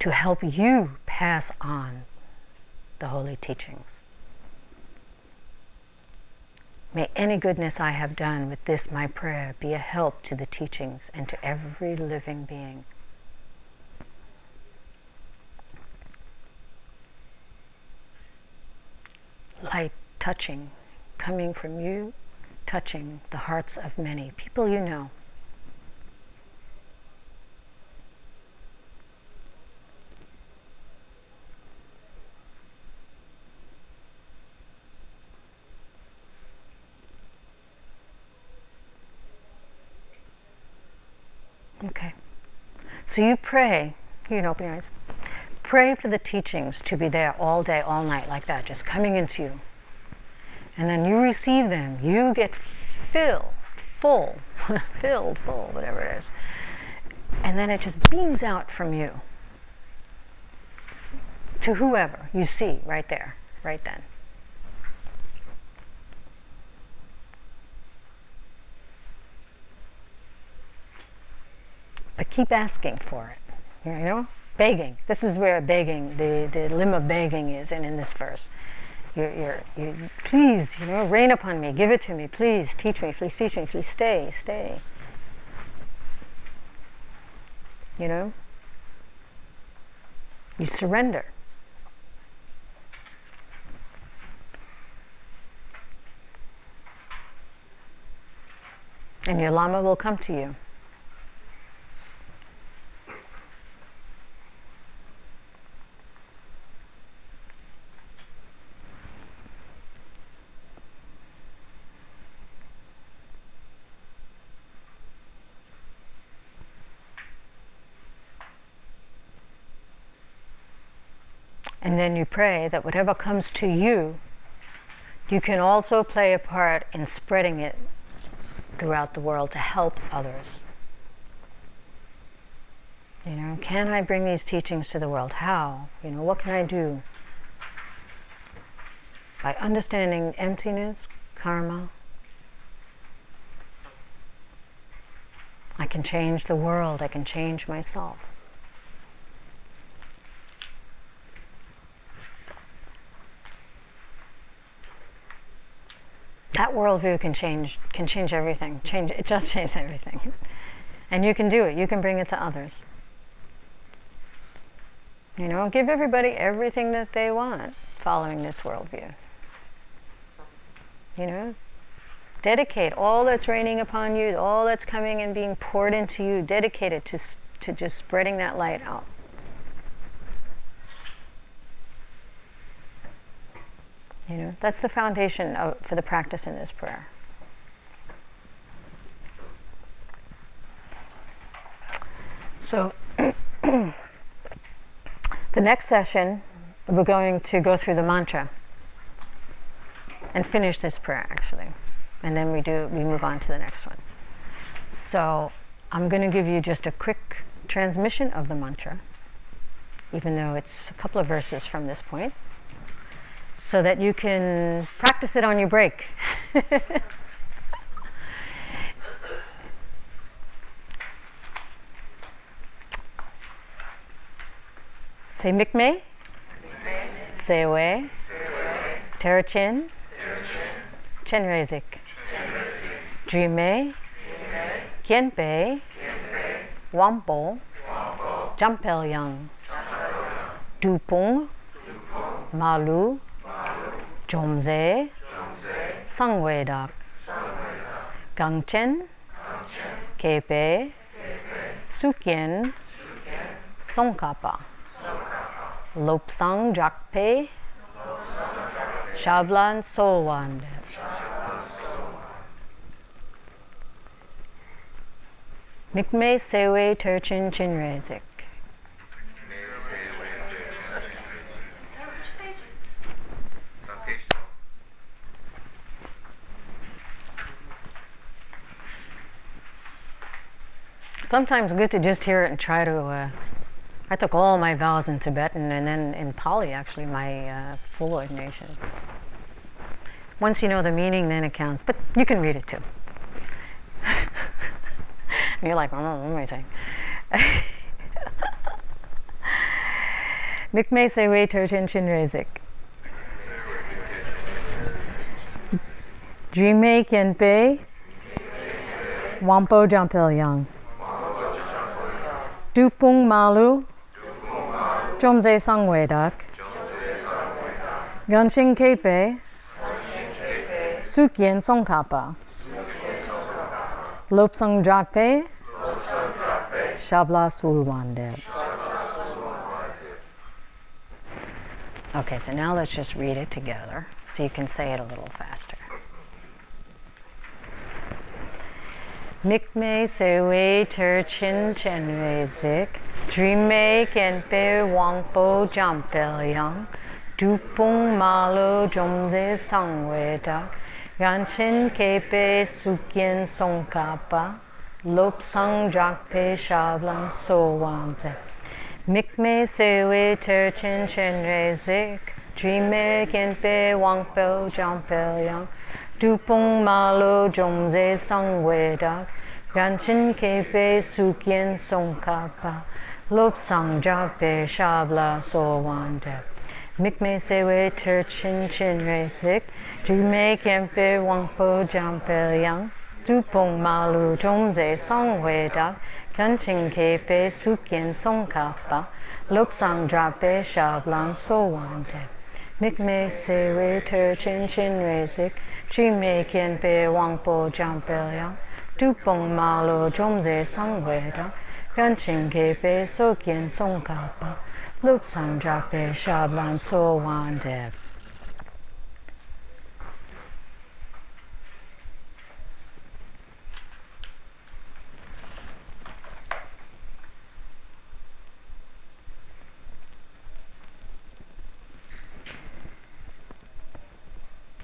to help you pass on the holy teachings. May any goodness I have done with this my prayer be a help to the teachings and to every living being. Light touching, coming from you, touching the hearts of many people you know. Okay. So you pray, you can open your eyes. Pray for the teachings to be there all day, all night, like that, just coming into you. And then you receive them. You get full, whatever it is. And then it just beams out from you to whoever you see right there, right then. But keep asking for it, you know? Begging. This is where begging, the limb of begging is in this verse. You please, you know, rain upon me, give it to me, please teach me, please teach me, please stay. You know? You surrender. And your lama will come to you. And then you pray that whatever comes to you, you can also play a part in spreading it throughout the world to help others. You know, can I bring these teachings to the world? How? You know, what can I do? By understanding emptiness, karma, I can change the world, I can change myself. That worldview can change everything. It just changes everything. And you can do it. You can bring it to others. You know, give everybody everything that they want following this worldview. You know, dedicate all that's raining upon you, all that's coming and being poured into you, dedicate it to just spreading that light out. You know, that's the foundation for the practice in this prayer. So, the next session, we're going to go through the mantra and finish this prayer, actually. And then we move on to the next one. So, I'm going to give you just a quick transmission of the mantra, even though it's a couple of verses from this point, so that you can practice it on your break. Say mikme, sewe, terchin, chenrezik, drime, kienpe, wampo, jampelyang, dupung, malu, jomze, sangwedak, gangchen, kepe, sukyen, tsongkapa, lopsang jakpe, shablan solwand. Mikme sewe terchin chinrezik. Sometimes good to just hear it and try to. I took all my vows in Tibetan and then in Pali, actually, my full ordination. Once you know the meaning, then it counts. But you can read it too. And you're like, what am I saying? Mikme sewe terchin chinrezik. Drime kienpe wampo jampelyang. Dupung malu jomze sangwedak. Ganching kepe sukyen tsongkapa. Lopsang jakpe shabla sulwande. Okay, so now let's just read it together so you can say it a little faster. Mikme sewe terchin chenrezik, drime kenpe wangpo jampelyang, dupung malo jomze sangwedak, ganchin kepe sukyen tsongkapa, lopsang jakpe shablan sowanze. Mikme sewe terchin chenrezik, drime kenpe wangpo jampelyang, dupung malo jomze sangwedak, ganchin kepe sukyen tsongkapa, lopsang jakpe shabla sowande. Mikme sewe terchin chinrezik, drime kenpe wangpo jampelyang, dupung malo jomze sangwedak, ganchin kepe sukyen tsongkapa, lopsang jakpe shablan sowande. Mikme sewe terchin chinrezik, drime kienpe wangpo jampelyang, dupung malo jomze sangwedak, ganchin kepe sukyen tsongkapa, lopsang jakpe shablan sowande.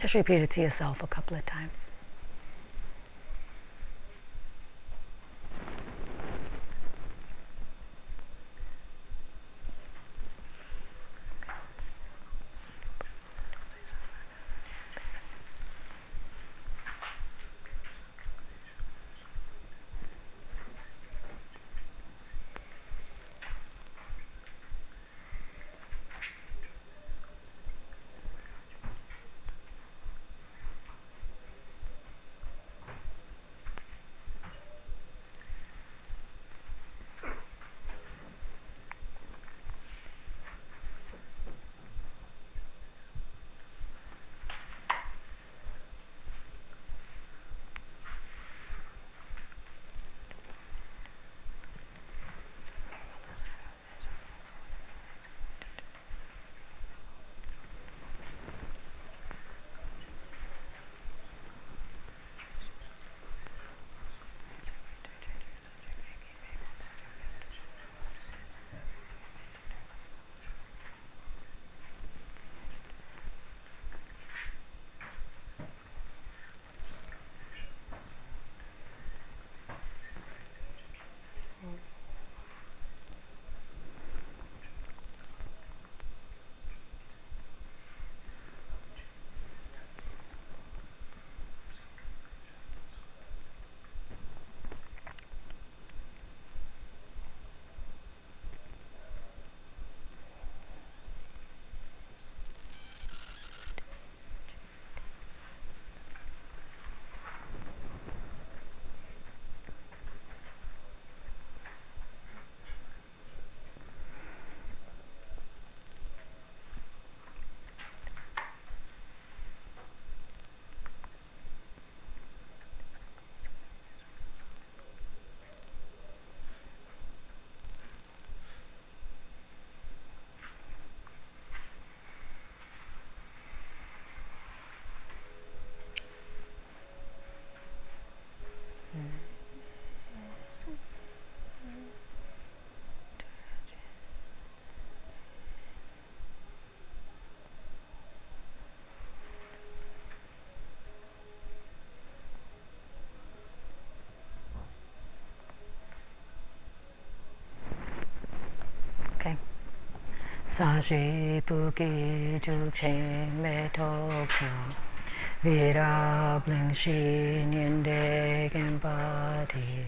Just repeat it to yourself a couple of times. Sashi Puki Ju Cheng Me Tokyo Vira Bling Shi Nyende Genpati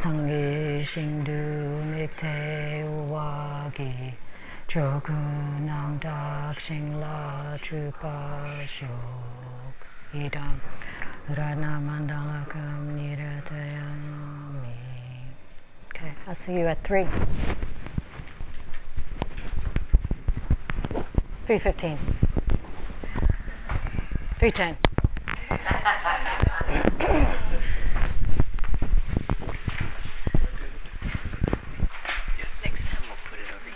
Sangi Shingdu Mikte Uwagi Choku Nam Dak Shing La Chupa Shok Idam Rana Mandala Kam Niratayami. Okay, I'll see you at 3. 3:15. 3:10.